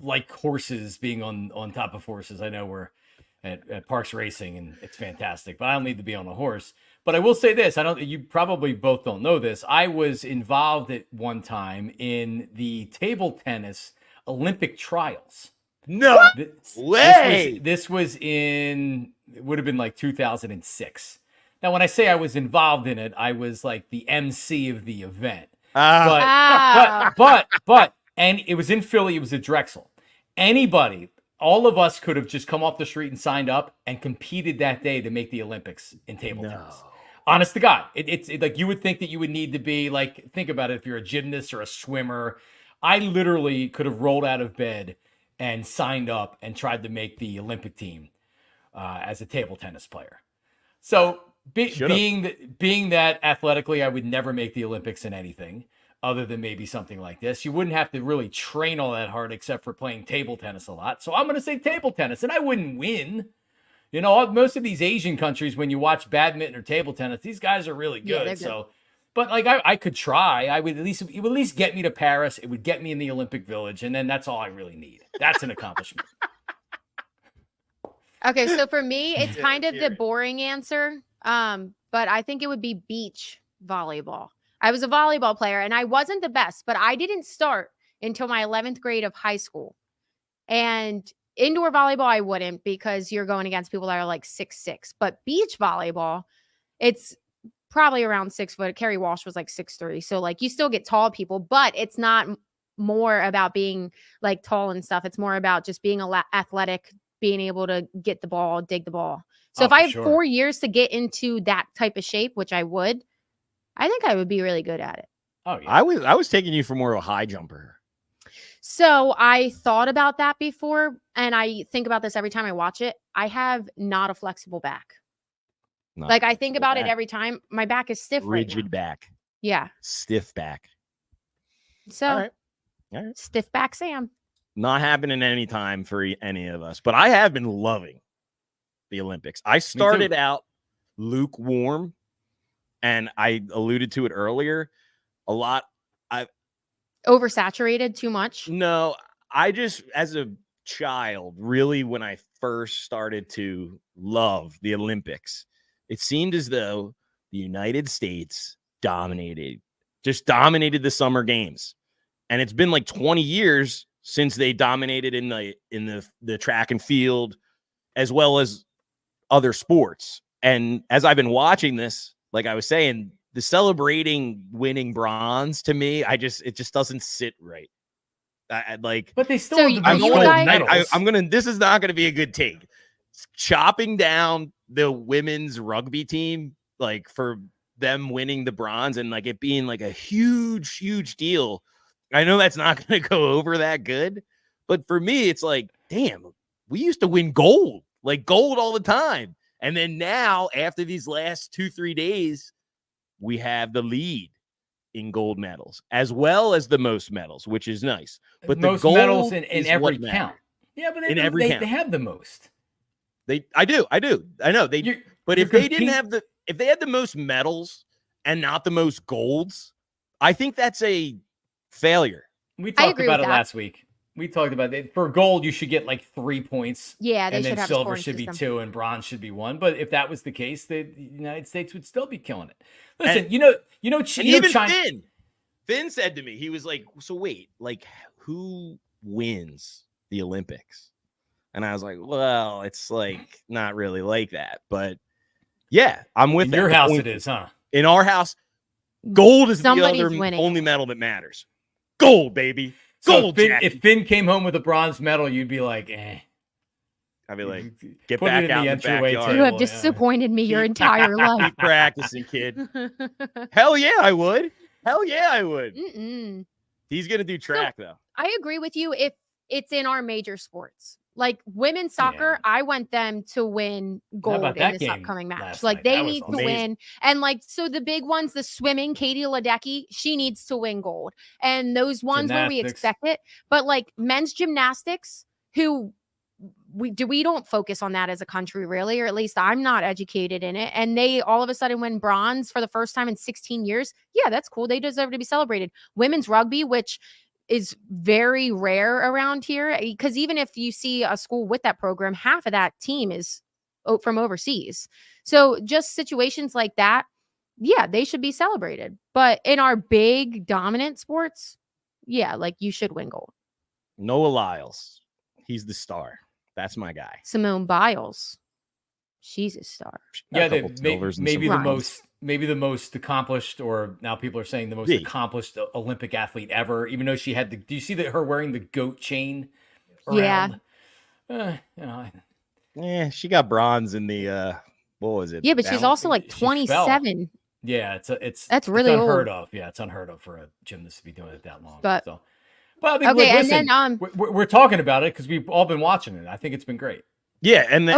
like horses being on top of horses. I know we're at Parx Racing and it's fantastic, but I don't need to be on a horse. But I will say this, you probably both don't know this. I was involved at one time in the table tennis Olympic trials. No way. This was it would have been like 2006. Now, when I say I was involved in it, I was like the MC of the event. But, and it was in Philly. It was at Drexel. Anybody, all of us could have just come off the street and signed up and competed that day to make the Olympics in table tennis. Honest to God, it's like you would think that you would need to be like, think about it. If you're a gymnast or a swimmer, I literally could have rolled out of bed and signed up and tried to make the Olympic team as a table tennis player. So being that athletically, I would never make the Olympics in anything other than maybe something like this. You wouldn't have to really train all that hard except for playing table tennis a lot. So I'm going to say table tennis, and I wouldn't win. You know, most of these Asian countries, when you watch badminton or table tennis, these guys are really good. Yeah, so, but like I could try. It would at least get me to Paris. It would get me in the Olympic Village, and then that's all I really need. That's an accomplishment. Okay, so for me, it's kind of the boring answer, but I think it would be beach volleyball. I was a volleyball player, and I wasn't the best, but I didn't start until my 11th grade of high school. And indoor volleyball, I wouldn't, because you're going against people that are like 6'6". But beach volleyball, it's probably around 6 foot. Carrie Walsh was like 6'3". So like you still get tall people, but it's not more about being like tall and stuff. It's more about just being athletic, being able to get the ball, dig the ball. So if I had 4 years to get into that type of shape, which I would, I think I would be really good at it. Oh yeah. I was taking you for more of a high jumper. So I thought about that before, and I think about this every time I watch it. I have not a flexible back. Like I think about it every time. My back is stiff. Rigid back. Yeah. Stiff back. So all right. Stiff back Sam. Not happening any time for any of us, but I have been loving the Olympics. I started out lukewarm, and I alluded to it earlier. A lot. Oversaturated too much? No, I just, as a child, really, when I first started to love the Olympics, it seemed as though the United States dominated the Summer Games. And it's been like 20 years since they dominated in the track and field, as well as other sports. And as I've been watching this, like I was saying, the celebrating winning bronze, to me, it just doesn't sit right. But they still have the gold medals. This is not gonna be a good take. Chopping down the women's rugby team, like for them winning the bronze and like it being like a huge, huge deal. I know that's not gonna go over that good, but for me, it's like, damn, we used to win gold all the time. And then now, after these last 2-3 days, we have the lead in gold medals as well as the most medals, which is nice. But most the gold medals in every count. Yeah, but they have the most. I know they. But if they had the most medals and not the most golds, I think that's a failure. We talked about it last week. We talked about it. For gold, you should get like 3 points. Yeah, they and should then have silver should be 2 and bronze should be 1. But if that was the case, the United States would still be killing it. Listen, Even Finn said to me, he was like, "So wait, like who wins the Olympics?" And I was like, "Well, it's like not really like that, but yeah, I'm with in that." Your house, it is, huh? In our house, gold is Somebody's the winning. only medal that matters. Gold, baby. So if Finn came home with a bronze medal, you'd be like, eh. I'd be like, get Put back it in out the in the entryway backyard. You have disappointed me your entire life. Keep practicing, kid. Hell yeah, I would. Mm-mm. He's going to do track, though. I agree with you if it's in our major sports. Like women's soccer, I want them to win gold in this upcoming match. Like they need to win. And like, so the big ones, the swimming, Katie Ledecky, she needs to win gold. And those ones where we expect it. But like men's gymnastics, who we don't focus on that as a country really, or at least I'm not educated in it. And they all of a sudden win bronze for the first time in 16 years. Yeah, that's cool. They deserve to be celebrated. Women's rugby, which is very rare around here, because even if you see a school with that program, half of that team is from overseas. So just situations like that, yeah, they should be celebrated. But in our big dominant sports, yeah, like you should win gold. Noah Lyles, he's the star. That's my guy. Simone Biles, she's a star. Yeah, maybe the most accomplished, or now people are saying the most accomplished Olympic athlete ever, even though she had do you see that her wearing the goat chain around? Yeah. She got bronze in the, what was it? Yeah, but she's also like 27. Yeah, that's really unheard of. Yeah, it's unheard of for a gymnast to be doing it that long. But Well, I mean, Okay, listen, and then we're talking about it because we've all been watching it. I think it's been great. Yeah, and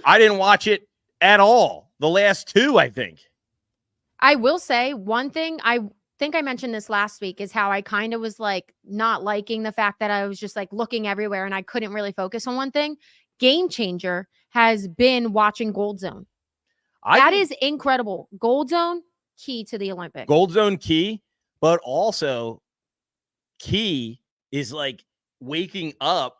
I didn't watch it at all. The last two, I think. I will say one thing. I think I mentioned this last week is how I kind of was like not liking the fact that I was just like looking everywhere and I couldn't really focus on one thing. Game changer has been watching Gold Zone. That is incredible. Gold Zone, key to the Olympics. Gold Zone key, but also key is like waking up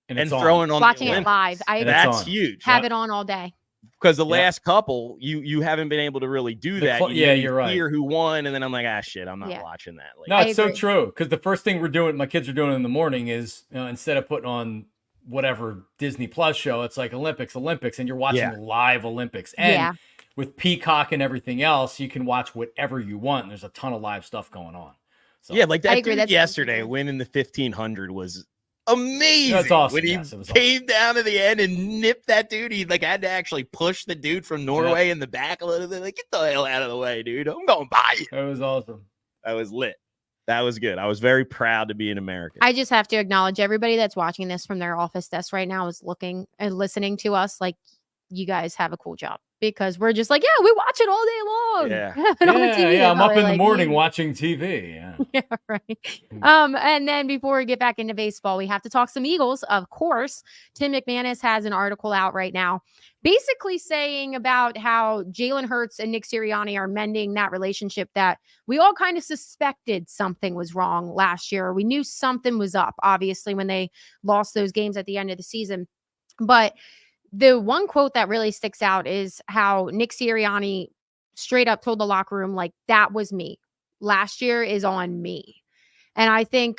and throwing on watching the it live. That's huge. Have it on all day. Because the last couple, you haven't been able to really do that. You're right. Hear who won, and then I'm like, shit, I'm not watching that. No, it's so true. Because the first thing my kids are doing in the morning is, instead of putting on whatever Disney Plus show, it's like Olympics, and you're watching live Olympics. And with Peacock and everything else, you can watch whatever you want. There's a ton of live stuff going on. So, like that dude yesterday winning the 1500 was amazing. That's awesome. When he came down to the end and nipped that dude, he like had to actually push the dude from Norway in the back a little bit. Like, get the hell out of the way, dude. I'm going by you. That was awesome. That was lit. That was good. I was very proud to be an American. I just have to acknowledge everybody that's watching this from their office desk right now is looking and listening to us. Like, you guys have a cool job. Because we're just like, we watch it all day long. Yeah, I'm up in the morning watching TV. Yeah, right. And then before we get back into baseball, we have to talk some Eagles. Of course, Tim McManus has an article out right now, basically saying about how Jalen Hurts and Nick Sirianni are mending that relationship that we all kind of suspected something was wrong last year. We knew something was up, obviously, when they lost those games at the end of the season. But the one quote that really sticks out is how Nick Sirianni straight up told the locker room, like, that was me. Last year is on me. And I think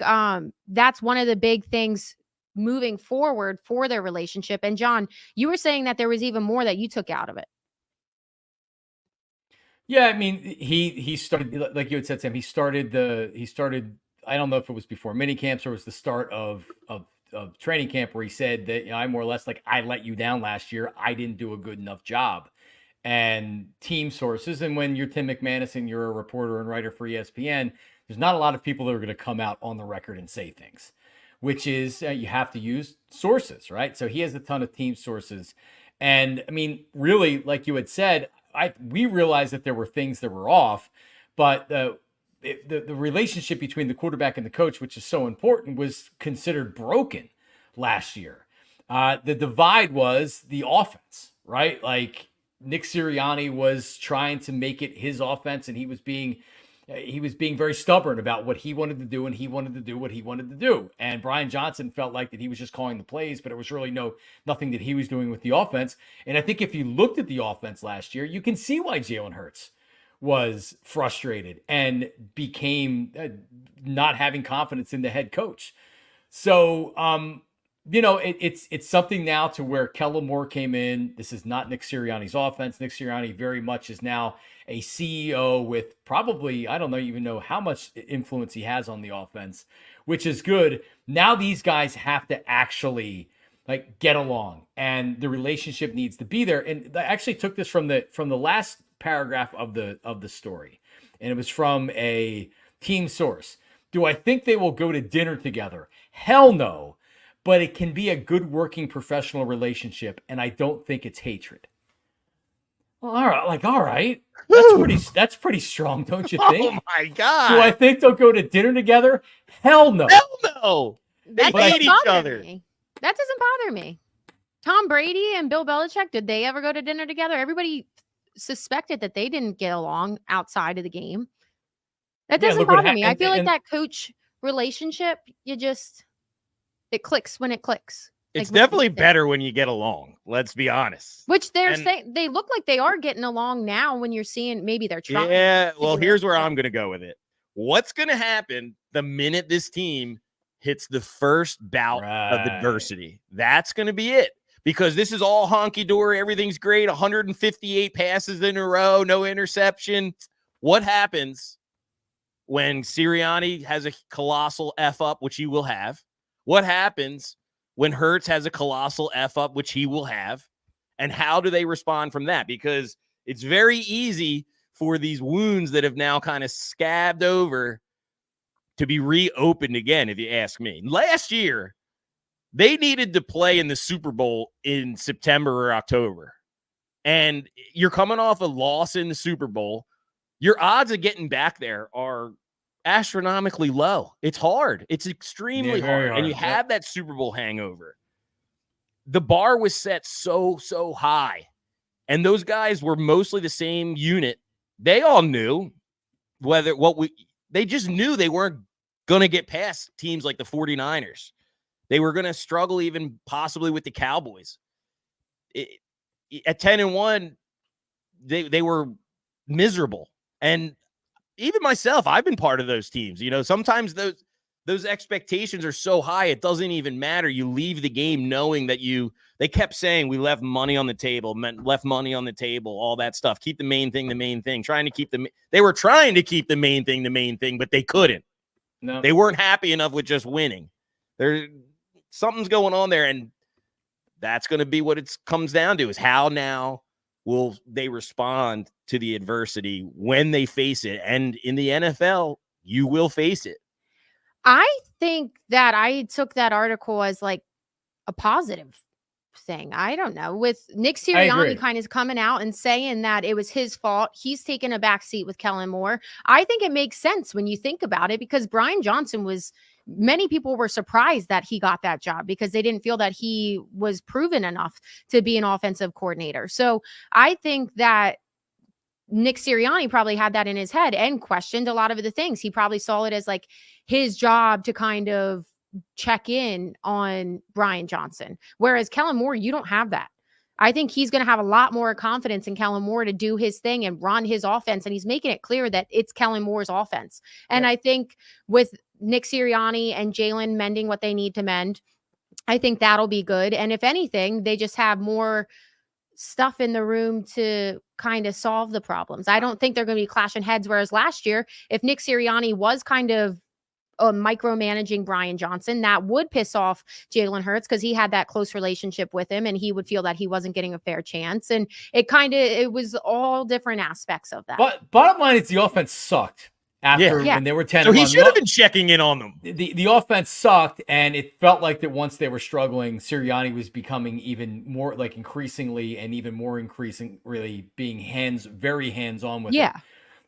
that's one of the big things moving forward for their relationship. And John, you were saying that there was even more that you took out of it. Yeah, I mean, he started, like you had said, Sam, he started, I don't know if it was before mini camps or it was the start of training camp, where he said that, I more or less, like, I let you down last year. I didn't do a good enough job. And team sources, and when you're Tim McManus and you're a reporter and writer for ESPN, there's not a lot of people that are going to come out on the record and say things, which is you have to use sources, right? So he has a ton of team sources. And I mean, really, like you had said, we realized that there were things that were off, but the relationship between the quarterback and the coach, which is so important, was considered broken last year. The divide was the offense, right? Like, Nick Sirianni was trying to make it his offense, and he was being very stubborn about what he wanted to do, and he wanted to do what he wanted to do. And Brian Johnson felt like that he was just calling the plays, but it was really nothing that he was doing with the offense. And I think if you looked at the offense last year, you can see why Jalen Hurts was frustrated and became not having confidence in the head coach. So, it's something now to where Kellen Moore came in. This is not Nick Sirianni's offense. Nick Sirianni very much is now a CEO with probably, I don't even know how much influence he has on the offense, which is good. Now these guys have to actually like get along, and the relationship needs to be there. And I actually took this from the last paragraph of the story, and it was from a team source. Do I think they will go to dinner together? Hell no. But it can be a good working professional relationship, and I don't think it's hatred. Well, all right. That's pretty strong, don't you think? Oh my God. Do I think they'll go to dinner together? Hell no. Hell no. They hate each other. That doesn't bother me. Tom Brady and Bill Belichick, did they ever go to dinner together? Everybody suspected that they didn't get along outside of the game. That doesn't bother me. I feel like that coach relationship, it clicks when it clicks. It's definitely better when you get along. Let's be honest. Which they're saying, they look like they are getting along now when you're seeing maybe they're trying. Yeah, well, here's where I'm going to go with it. What's going to happen the minute this team hits the first bout of adversity? That's going to be it. Because this is all honky-dory. Everything's great. 158 passes in a row. No interception. What happens when Sirianni has a colossal F up, which he will have? What happens when Hurts has a colossal F up, which he will have? And how do they respond from that? Because it's very easy for these wounds that have now kind of scabbed over to be reopened again, if you ask me. Last year, they needed to play in the Super Bowl in September or October. And you're coming off a loss in the Super Bowl. Your odds of getting back there are astronomically low. It's hard. It's extremely hard. And you have that Super Bowl hangover. The bar was set so high. And those guys were mostly the same unit. They all knew they just knew they weren't going to get past teams like the 49ers. They were going to struggle even possibly with the Cowboys. At 10-1, they were miserable. And even myself, I've been part of those teams. You know, sometimes those expectations are so high, it doesn't even matter. You leave the game knowing that they kept saying we left money on the table, left money on the table, all that stuff. Keep the main thing, they were trying to keep the main thing, but they couldn't. No. They weren't happy enough with just winning. Something's going on there, and that's going to be what it comes down to, is how now will they respond to the adversity when they face it. And in the NFL, you will face it. I think that I took that article as like a positive thing. I don't know. With Nick Sirianni kind of coming out and saying that it was his fault. He's taken a back seat with Kellen Moore. I think it makes sense when you think about it, because Brian Johnson many people were surprised that he got that job because they didn't feel that he was proven enough to be an offensive coordinator. So I think that Nick Sirianni probably had that in his head and questioned a lot of the things. He probably saw it as like his job to kind of check in on Brian Johnson. Whereas Kellen Moore, you don't have that. I think he's going to have a lot more confidence in Kellen Moore to do his thing and run his offense. And he's making it clear that it's Kellen Moore's offense. And I think with Nick Sirianni and Jalen mending what they need to mend, I think that'll be good. And if anything, they just have more stuff in the room to kind of solve the problems. I don't think they're going to be clashing heads. Whereas last year, if Nick Sirianni was kind of micromanaging Brian Johnson, that would piss off Jalen Hurts because he had that close relationship with him and he would feel that he wasn't getting a fair chance. And it was all different aspects of that. But bottom line is the offense sucked after when they were 10. So he should have been checking in on them. The offense sucked, and it felt like that once they were struggling, Sirianni was becoming even more like increasingly really being very hands-on with it.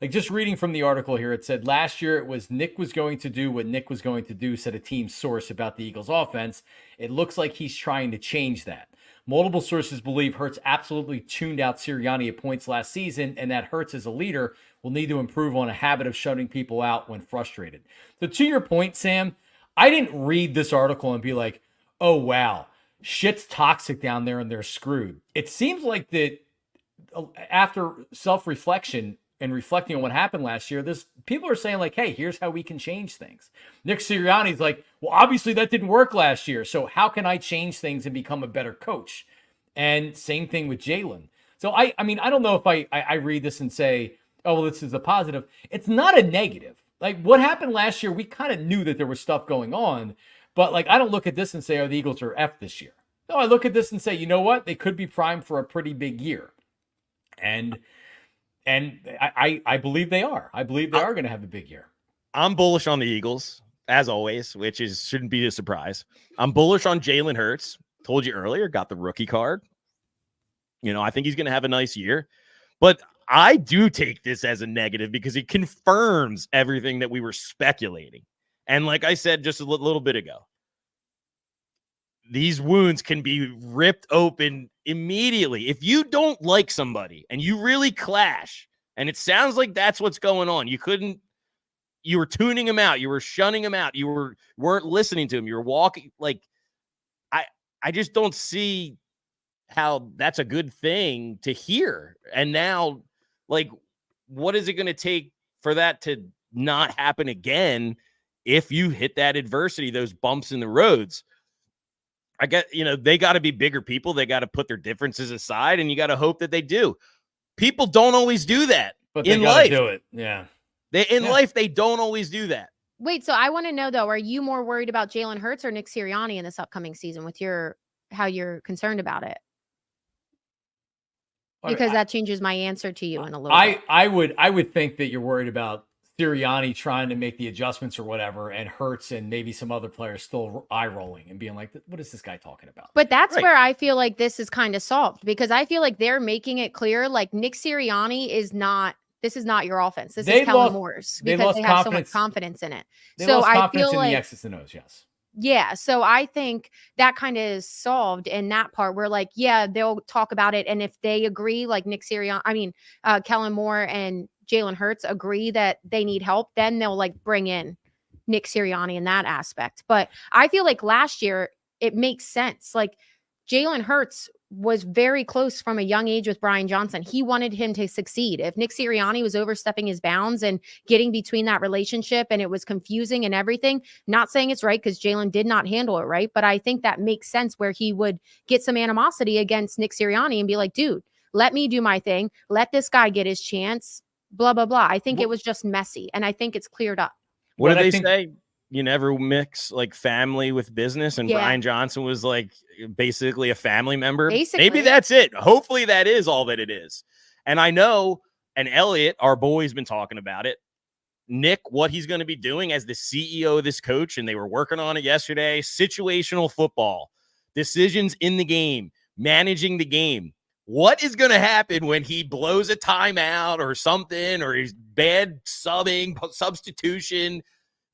Like just reading from the article here, it said last year it was Nick was going to do what Nick was going to do, said a team source about the Eagles offense. It looks like he's trying to change that. Multiple sources believe Hurts absolutely tuned out Sirianni at points last season, and that Hurts as a leader will need to improve on a habit of shutting people out when frustrated. So to your point, Sam, I didn't read this article and be like, oh, wow, shit's toxic down there and they're screwed. It seems like that after self-reflection and reflecting on what happened last year, people are saying like, hey, here's how we can change things. Nick Sirianni's like, well, obviously that didn't work last year. So how can I change things and become a better coach? And same thing with Jalen. So I mean, I don't know if I read this and say, oh, well, this is a positive. It's not a negative. Like what happened last year, we kind of knew that there was stuff going on, but like, I don't look at this and say, oh, the Eagles are F this year. No, I look at this and say, you know what? They could be primed for a pretty big year. And I believe they are. I believe they are going to have a big year. I'm bullish on the Eagles, as always, which shouldn't be a surprise. I'm bullish on Jalen Hurts. Told you earlier, got the rookie card. You know, I think he's going to have a nice year. But I do take this as a negative because it confirms everything that we were speculating. And like I said just a little bit ago, these wounds can be ripped open immediately. If you don't like somebody and you really clash, and it sounds like that's what's going on, you were tuning him out, you were shunning him out, you weren't listening to him, you were walking, like, I just don't see how that's a good thing to hear. And now, like, what is it going to take for that to not happen again if you hit that adversity, those bumps in the roads? I get, they got to be bigger people. They got to put their differences aside, and you got to hope that they do. People don't always do that, but they got to do it. Yeah. Life, they don't always do that. Wait, so I want to know though, are you more worried about Jalen Hurts or Nick Sirianni in this upcoming season with how you're concerned about it? Because that changes my answer to you in a little bit. I would think that you're worried about Sirianni trying to make the adjustments or whatever, and Hurts and maybe some other players still eye rolling and being like, what is this guy talking about? But that's Right. where I feel like this is kind of solved, because I feel like they're making it clear, like Nick Sirianni this is not your offense. This is Kellen Moore's, because they have so much confidence in it. So I feel in like the X's and O's, yes. Yeah. So I think that kind of is solved in that part where, like, yeah, they'll talk about it. And if they agree, like Kellen Moore and Jalen Hurts agree that they need help, then they'll like bring in Nick Sirianni in that aspect. But I feel like last year it makes sense. Like Jalen Hurts was very close from a young age with Brian Johnson. He wanted him to succeed. If Nick Sirianni was overstepping his bounds and getting between that relationship and it was confusing and everything, not saying it's right because Jalen did not handle it right, but I think that makes sense where he would get some animosity against Nick Sirianni and be like, dude, let me do my thing. Let this guy get his chance, blah, blah, blah. I think it was just messy, and I think it's cleared up. What do they say? You never mix like family with business, and Yeah. Brian Johnson was like basically a family member. Basically. Maybe that's it. Hopefully that is all that it is. And I know, and Elliot, our boy's been talking about it. Nick, what he's going to be doing as the CEO of this coach, and they were working on it yesterday, situational football, decisions in the game, managing the game. What is going to happen when he blows a timeout or something, or he's bad substitution?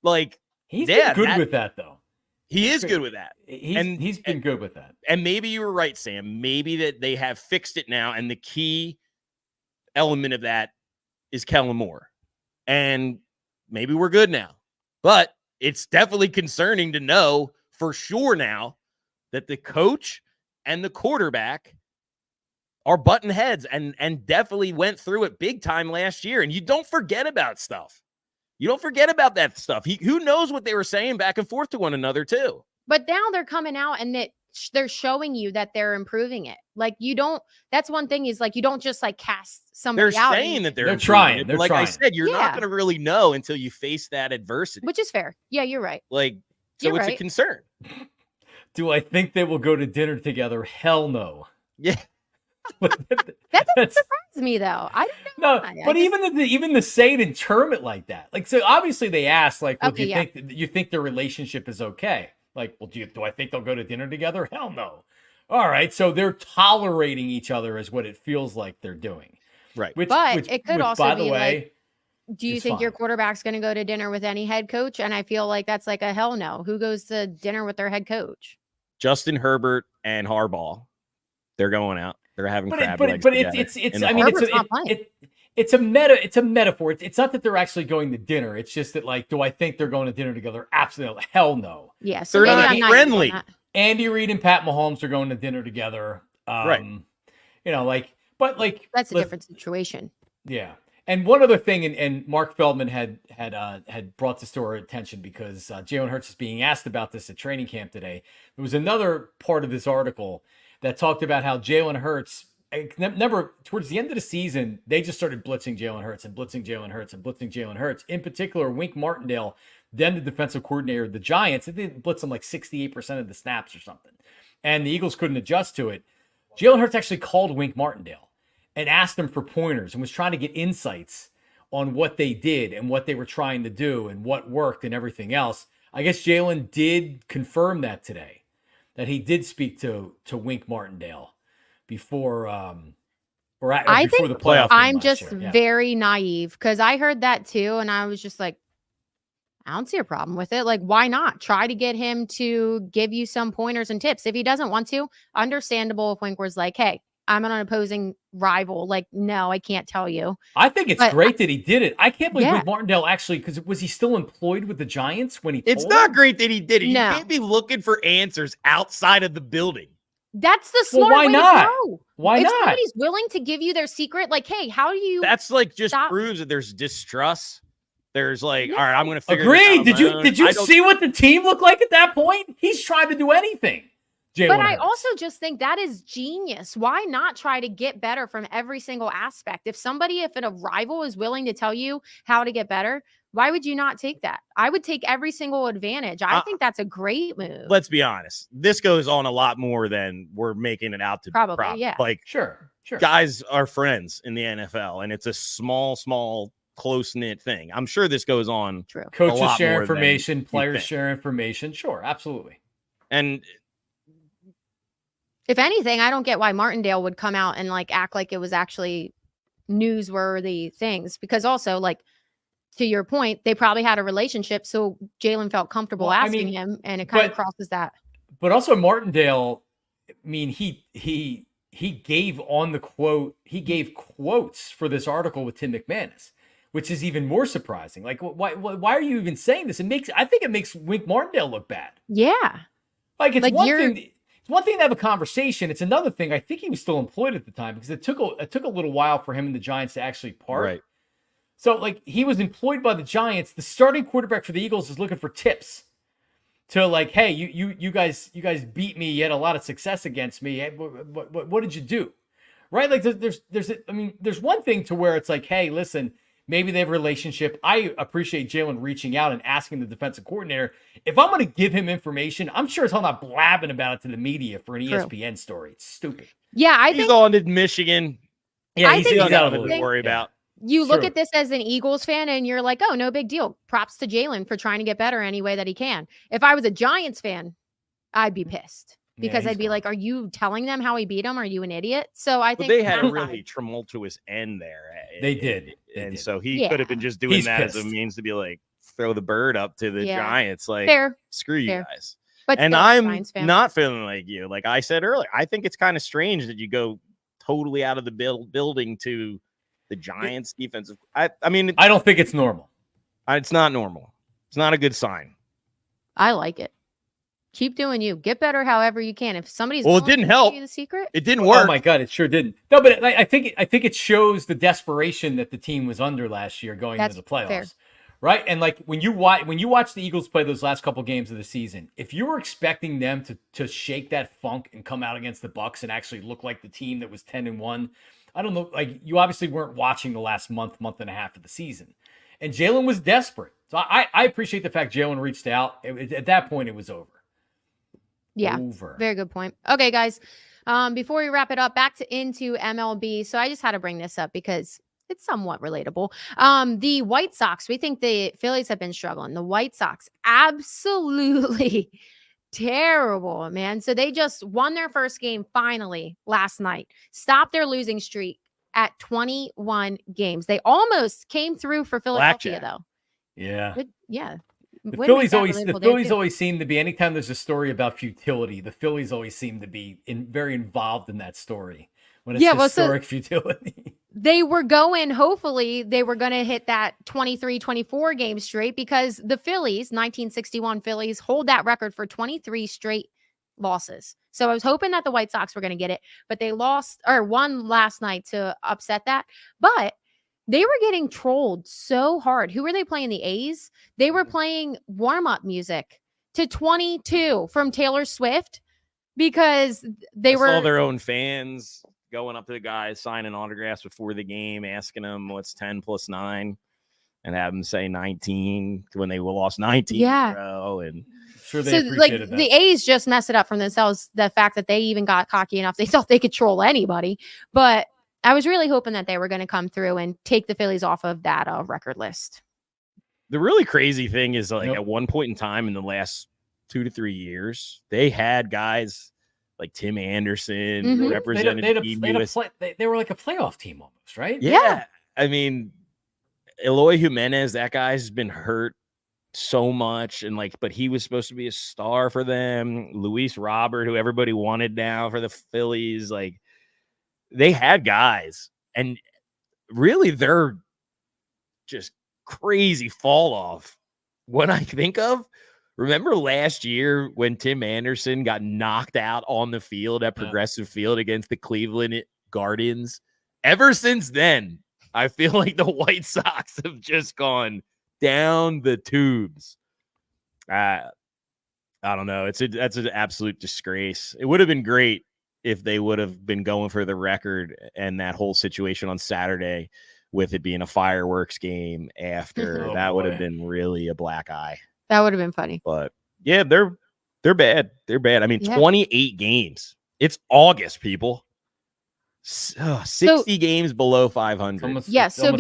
Like, he's been good with that, though. He is good with that. He's been good with that. And maybe you were right, Sam. Maybe that they have fixed it now, and the key element of that is Kellen Moore. And maybe we're good now. But it's definitely concerning to know for sure now that the coach and the quarterback are button heads and definitely went through it big time last year. And you don't forget about stuff. You don't forget about that stuff. Who knows what they were saying back and forth to one another, too. But now they're coming out and they're showing you that they're improving it. Like, you don't, that's one thing is like, you don't just like cast somebody out. They're saying that they're trying. Like trying. I said, you're not going to really know until you face that adversity. Which is fair. Yeah, you're right. Like, so it's a concern. Do I think they will go to dinner together? Hell no. Yeah. That doesn't surprise me, though. I don't know. No, but even to say it and term it like that, like, so obviously they asked, like, well, okay, do you think their relationship is okay? Like, well, do I think they'll go to dinner together? Hell no. All right, so they're tolerating each other, is what it feels like they're doing, right? But it could also by be the way, like, do you think your quarterback's going to go to dinner with any head coach? And I feel like that's like a hell no. Who goes to dinner with their head coach? Justin Herbert and Harbaugh, they're going out. They're having crab legs. But it's I mean, it's a metaphor. It's not that they're actually going to dinner. It's just that, like, do I think they're going to dinner together? Absolutely, hell no. Yeah, so they're not friendly. Andy Reid and Pat Mahomes are going to dinner together. Right. You know, like, but like that's a different situation. Yeah. And one other thing, and Mark Feldman had brought this to our attention because Jalen Hurts is being asked about this at training camp today. There was another part of this article that talked about how Jalen Hurts, remember, towards the end of the season, they just started blitzing Jalen Hurts and blitzing Jalen Hurts and blitzing Jalen Hurts. In particular, Wink Martindale, then the defensive coordinator of the Giants, they blitzed him like 68% of the snaps or something. And the Eagles couldn't adjust to it. Jalen Hurts actually called Wink Martindale and asked him for pointers and was trying to get insights on what they did and what they were trying to do and what worked and everything else. I guess Jalen did confirm that today, that he did speak to Wink Martindale before the playoff. I'm just very naive because I heard that too, and I was just like, I don't see a problem with it. Like, why not try to get him to give you some pointers and tips? If he doesn't want to, understandable if Wink was like, hey, I'm an opposing rival. Like, no, I can't tell you. I think it's great that he did it. I can't believe Wink Martindale actually, because was he still employed with the Giants when he told It's not great that he did it. No. You can't be looking for answers outside of the building. That's the smart why way not? to go. Why if not? somebody's willing to give you their secret, like, hey, how do you? That's like just stop? proves that there's distrust. There's like, all right, I'm going to figure Agreed. this out. Did you see what the team looked like at that point? He's trying to do anything. But I also just think that is genius. Why not try to get better from every single aspect? If a rival is willing to tell you how to get better, why would you not take that? I would take every single advantage. I think that's a great move. Let's be honest. This goes on a lot more than we're making it out to. Probably, yeah. Like, sure. Guys are friends in the NFL, and it's a small close-knit thing. I'm sure this goes on. True. Coaches share information, players share information. Sure, absolutely. And if anything, I don't get why Martindale would come out and like act like it was actually newsworthy things, because also, like, to your point, they probably had a relationship, so Jalen felt comfortable asking him, and it kind of crosses that. But also Martindale, I mean, he gave on the quote, he gave quotes for this article with Tim McManus, which is even more surprising. Like, why are you even saying this? I think it makes Wink Martindale look bad. Yeah. Like, it's like one thing. It's one thing to have a conversation. It's another thing. I think he was still employed at the time, because it took a little while for him and the Giants to actually part. Right. So, like, he was employed by the Giants. The starting quarterback for the Eagles is looking for tips to, like, hey, you guys beat me. You had a lot of success against me. Hey, what did you do? Right? Like, there's one thing to where it's like, hey, listen, maybe they have a relationship. I appreciate Jalen reaching out and asking the defensive coordinator. If I'm going to give him information, I'm sure as hell not blabbing about it to the media for an ESPN story. It's stupid. Yeah, I he's think on to Michigan. Yeah, he's got nothing to worry about. You look at this as an Eagles fan and you're like, oh, no big deal. Props to Jalen for trying to get better any way that he can. If I was a Giants fan, I'd be pissed, because I'd be like, are you telling them how he beat him? Are you an idiot? So I think they had a really tumultuous end there. They did. So he could have been just doing that as a means to be like, throw the bird up to the Giants. Like, screw you guys. But and I'm not feeling like you. Like I said earlier, I think it's kind of strange that you go totally out of the building to the Giants defensive. I mean, I don't think it's normal. It's not normal. It's not a good sign. I like it. Keep doing you. Get better however you can. If somebody's it didn't help. The secret, it didn't work. Oh my god, it sure didn't. No, but I think it shows the desperation that the team was under last year going into the playoffs. Fair. Right? And like when you watch the Eagles play those last couple games of the season, if you were expecting them to shake that funk and come out against the Bucs and actually look like the team that was 10-1, I don't know. Like, you obviously weren't watching the last month and a half of the season, and Jalen was desperate. So I appreciate the fact Jalen reached out. At that point, it was over. Yeah, very good point. Okay, guys. Before we wrap it up, into MLB. So I just had to bring this up because it's somewhat relatable. The White Sox. We think the Phillies have been struggling. The White Sox, absolutely terrible, man. So they just won their first game finally last night. Stopped their losing streak at 21 games. They almost came through for Philadelphia, though. Yeah. Yeah. The Phillies always seem to be, anytime there's a story about futility, the Phillies always seem to be very involved in that story when it's historic futility. They were hopefully they were going to hit that 23-24 game straight, because the Phillies, 1961 Phillies, hold that record for 23 straight losses. So I was hoping that the White Sox were going to get it, but they won last night to upset that. But they were getting trolled so hard. Who were they playing? The A's? They were playing warm-up music to 22 from Taylor Swift, because they were all their own fans going up to the guys, signing autographs before the game, asking them what's 10 plus 9, and have them say 19 when they lost 19 in a row. And sure, they appreciated that. The A's just mess it up from themselves. The fact that they even got cocky enough, they thought they could troll anybody. But I was really hoping that they were going to come through and take the Phillies off of that record list. The really crazy thing is, like, at one point in time in the last 2 to 3 years, they had guys like Tim Anderson represented they were like a playoff team almost, right? Yeah. I mean, Eloy Jimenez, that guy's been hurt so much, and but he was supposed to be a star for them. Luis Robert, who everybody wanted now for the Phillies, like, they had guys, and really they're just crazy fall off. What I think of, remember last year when Tim Anderson got knocked out on the field at Progressive Field against the Cleveland Guardians? Ever since then, I feel like the White Sox have just gone down the tubes. I don't know. That's an absolute disgrace. It would have been great if they would have been going for the record, and that whole situation on Saturday with it being a fireworks game after, that would have been really a black eye. That would have been funny. But yeah, they're bad. They're bad. I mean, 28 games. It's August, people. 60 games below 500. So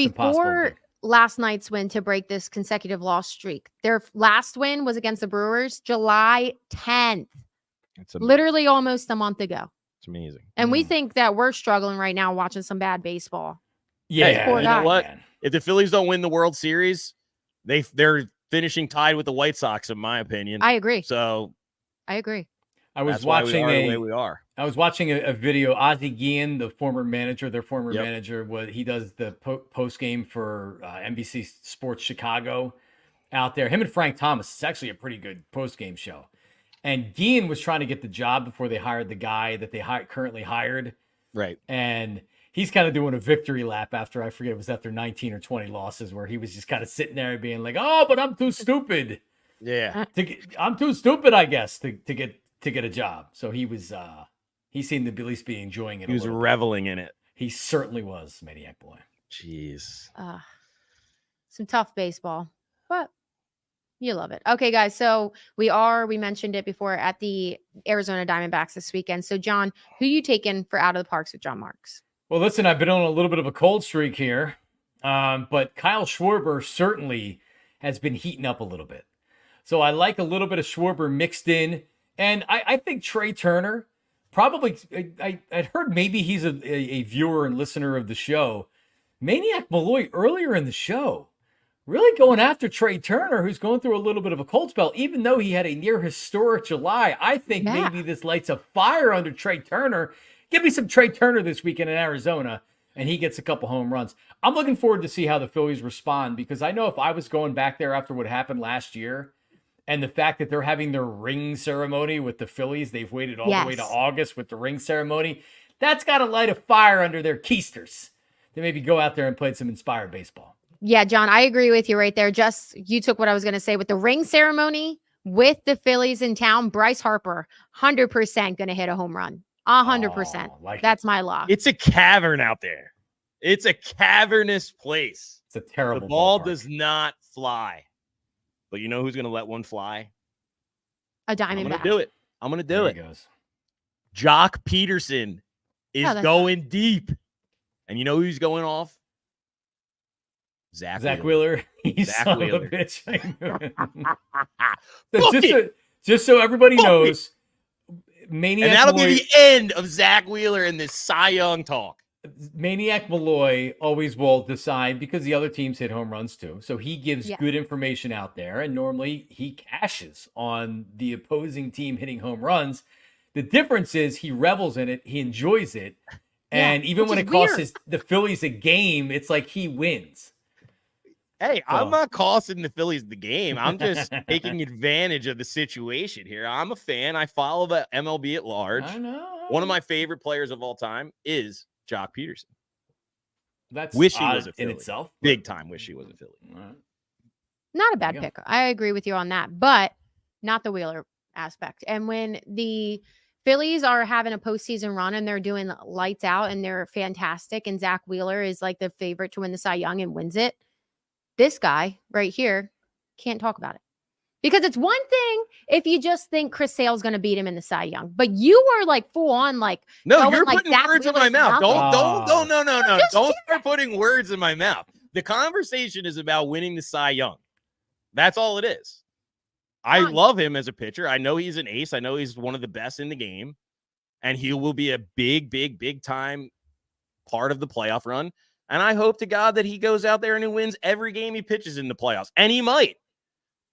last night's win to break this consecutive loss streak. Their last win was against the Brewers July 10th. It's amazing. Literally almost a month ago. It's amazing. And we think that we're struggling right now watching some bad baseball. Yeah, Poor you guy. know what? Man. If the Phillies don't win the World Series, they're finishing tied with the White Sox, in my opinion. I agree. So I agree. I was that's why watching we are the way we are. I was watching a video. Ozzie Guillen, the former manager, their former Yep. manager, he does the post game for NBC Sports Chicago out there. Him and Frank Thomas. It's actually a pretty good post game show. And Guillen was trying to get the job before they hired the guy that they currently hired. Right. And he's kind of doing a victory lap after, I forget, it was after 19 or 20 losses, where he was just kind of sitting there being like, "Oh, but I'm too stupid. Yeah. I'm too stupid, I guess, to get a job." So he was he seemed to at least be enjoying it. He was reveling in it. He certainly was, Maniac Boy. Jeez. Some tough baseball, but you love it. Okay, guys. So we mentioned it before, at the Arizona Diamondbacks this weekend. So John, who you taking for out of the Parx with John Marks? Well, listen, I've been on a little bit of a cold streak here, but Kyle Schwarber certainly has been heating up a little bit. So I like a little bit of Schwarber mixed in. And I think Trey Turner, probably, I'd heard maybe he's a viewer and listener of the show. Maniac Malloy earlier in the show, really going after Trey Turner, who's going through a little bit of a cold spell, even though he had a near historic July. I think maybe this lights a fire under Trey Turner. Give me some Trey Turner this weekend in Arizona, and he gets a couple home runs. I'm looking forward to see how the Phillies respond, because I know if I was going back there after what happened last year, and the fact that they're having their ring ceremony with the Phillies, they've waited all the way to August with the ring ceremony. That's got to light a fire under their keisters to maybe go out there and play some inspired baseball. Yeah, John, I agree with you right there. Just you took what I was going to say with the ring ceremony with the Phillies in town. Bryce Harper, 100% going to hit a home run. 100%. That's my lock. It's a cavern out there. It's a cavernous place. It's a terrible The ball ballpark. does not fly. But you know who's going to let one fly? A Diamondback. I'm going to do it. I'm going to do it. Goes. Jock Peterson is going deep. And you know who's going off? Zach Wheeler. He's Zach son Wheeler. of a bitch. just so everybody knows, Maniac and that'll Malloy, be the end of Zach Wheeler and this Cy Young talk. Maniac Malloy always will decide, because the other teams hit home runs too. So he gives good information out there, and normally he cashes on the opposing team hitting home runs. The difference is he revels in it. He enjoys it. And even when it costs the Phillies a game, it's like he wins. Hey, I'm not costing the Phillies the game. I'm just taking advantage of the situation here. I'm a fan. I follow the MLB at large. I know. One of my favorite players of all time is Jock Peterson. That's wish he was a Philly. in itself. Big time wish he was a Philly. Right. Not a bad pick. I agree with you on that, but not the Wheeler aspect. And when the Phillies are having a postseason run and they're doing lights out and they're fantastic, and Zach Wheeler is like the favorite to win the Cy Young and wins it, this guy right here can't talk about it. Because it's one thing if you just think Chris Sale's going to beat him in the Cy Young, but you were like full on like, no, you're like putting Zach words in my Wheeler's mouth. nothing. No. Don't start putting words in my mouth. The conversation is about winning the Cy Young. That's all it is. I love him as a pitcher. I know he's an ace. I know he's one of the best in the game, and he will be a big time part of the playoff run. And I hope to God that he goes out there and he wins every game he pitches in the playoffs. And he might.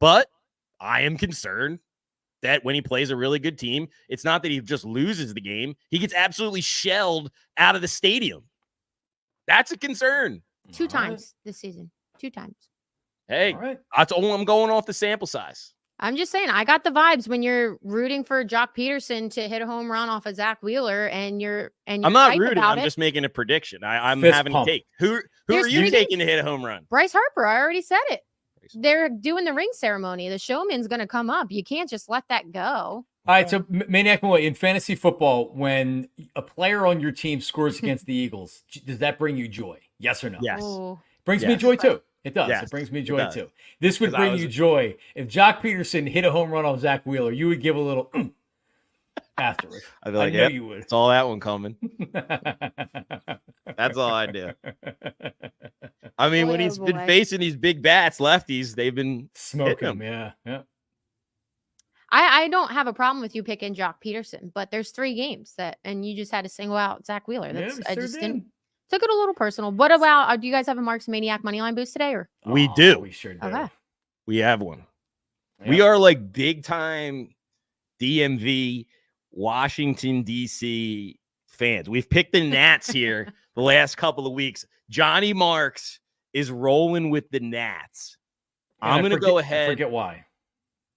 But I am concerned that when he plays a really good team, it's not that he just loses the game. He gets absolutely shelled out of the stadium. That's a concern. 2 times this season. 2 times. Hey, that's all. I'm going off the sample size. I'm just saying, I got the vibes when you're rooting for Jock Peterson to hit a home run off of Zach Wheeler, and you're I'm not rooting. I'm just making a prediction. I'm having a take. Who are you taking to hit a home run? Bryce Harper. I already said it. They're doing the ring ceremony. The showman's going to come up. You can't just let that go. All right, so Maniac Malloy, in fantasy football, when a player on your team scores against the Eagles, does that bring you joy? Yes or no? Yes. Brings me joy too. It does. Yes, it brings me joy too. This would bring you joy. If Jock Peterson hit a home run off Zach Wheeler, you would give a little afterwards. I'd be like, I know you would. It's all that one coming. That's all I do. I mean, Boy, when oh he's been boy. facing these big bats, lefties, they've been Smoke hitting him. Yeah. I don't have a problem with you picking Jock Peterson, but there's 3 games and you just had to single out Zach Wheeler. Yeah, we I sure just did. didn't took it a little personal. What about do you guys have a Marks Maniac moneyline boost today or? We Oh, do. We sure do. Okay. We have one. Yep. We are like big time DMV, Washington, D.C. fans. We've picked the Nats here the last couple of weeks. Johnny Marks is rolling with the Nats. And I'm going to go ahead. I forget why.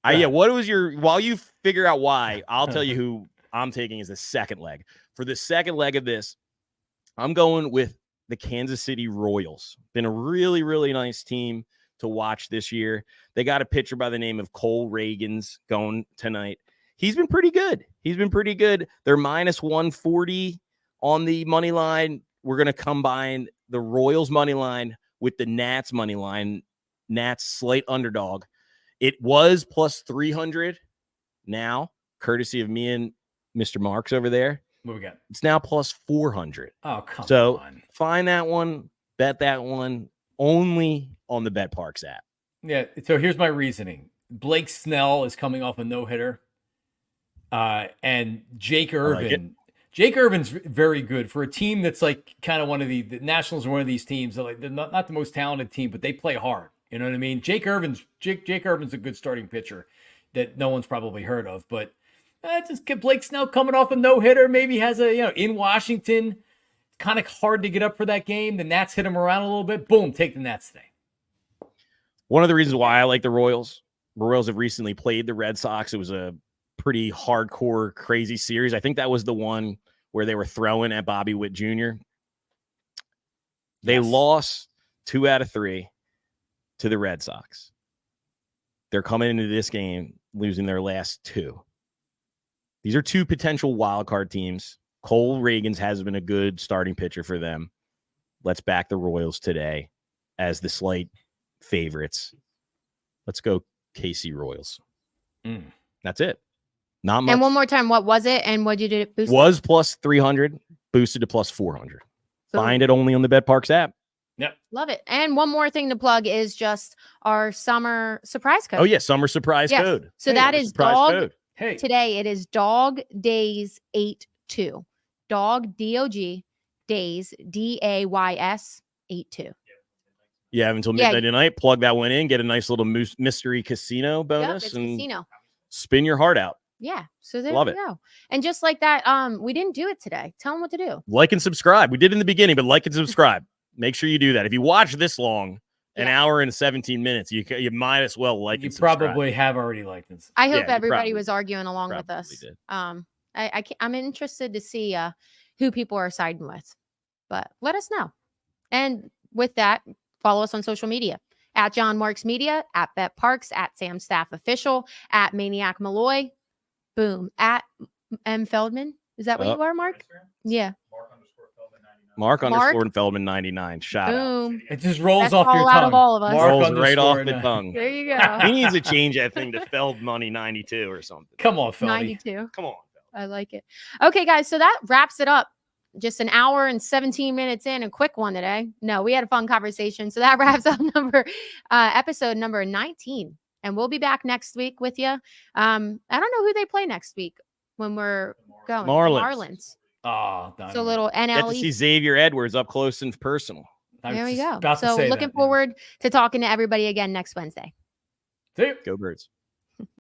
Yeah, what was while you figure out why, I'll tell you who I'm taking as the second leg. For the second leg of this, I'm going with the Kansas City Royals. Been a really, really nice team to watch this year. They got a pitcher by the name of Cole Reagans going tonight. He's been pretty good. They're minus 140 on the money line. We're going to combine the Royals money line with the Nats money line. Nats slight underdog. It was plus 300 now, courtesy of me and Mr. Marks over there. What we got? It's now plus 400. Oh, come on. Find that one, bet that one only on the Parx app. Yeah, so here's my reasoning. Blake Snell is coming off a no-hitter. And Jake Irvin. Like Jake Irvin's very good for a team that's like kind of one of the Nationals are one of these teams that they're not the most talented team, but they play hard. You know what I mean? Jake Irvin's a good starting pitcher that no one's probably heard of, but just get Blake Snell coming off a no-hitter, maybe has in Washington, kind of hard to get up for that game. The Nats hit him around a little bit. Boom, take the Nats today. One of the reasons why I like the Royals have recently played the Red Sox. It was a pretty hardcore, crazy series. I think that was the one where they were throwing at Bobby Witt Jr. They lost 2 out of 3 to the Red Sox. They're coming into this game losing their last 2. These are 2 potential wild card teams. Cole Reagans has been a good starting pitcher for them. Let's back the Royals today as the slight favorites. Let's go KC Royals. That's it. Not much. And one more time, what was it? And what did it boost? Was plus 300, boosted to plus 400. Find it only on the Parx app. Yep. Love it. And one more thing to plug is just our summer surprise code. Oh, yeah. Summer surprise code. So that is dog. Code. Hey. Today it is Dog Days 82. Dog DOG Days DAYS 82. You have until midnight tonight. Plug that one in. Get a nice little mystery casino bonus It's and casino. Spin your heart out. Yeah. So there Love you go. And just like that, we didn't do it today. Tell them what to do. Like and subscribe. We did in the beginning, but like and subscribe. Make sure you do that. If you watch this long, an hour and 17 minutes, you might as well like and subscribe. You probably have already liked this. I hope everybody was arguing along with us. Did. I'm interested to see who people are siding with, but let us know. And with that, follow us on social media at John Marks Media, at Bet Parx, at Sam Staff Official, at Maniac Malloy, boom, at M Feldman. Is that what you are, Mark? Yeah. Mark _ Feldman 99. Shout out. It just rolls That's off your all tongue. out of all of us. Rolls right off the tongue. There you go. He needs to change that thing to Feld Money 92 or something. Come on, Feldy. 92. Come on. I like it. Okay, guys. So that wraps it up. Just an hour and 17 minutes in, a quick one today. No, we had a fun conversation. So that wraps up episode number 19. And we'll be back next week with you. I don't know who they play next week when we're going. Marlins. Oh, so a little NL. Get to see Xavier Edwards up close and personal. There we go. So looking forward to talking to everybody again next Wednesday. See you. Go Birds.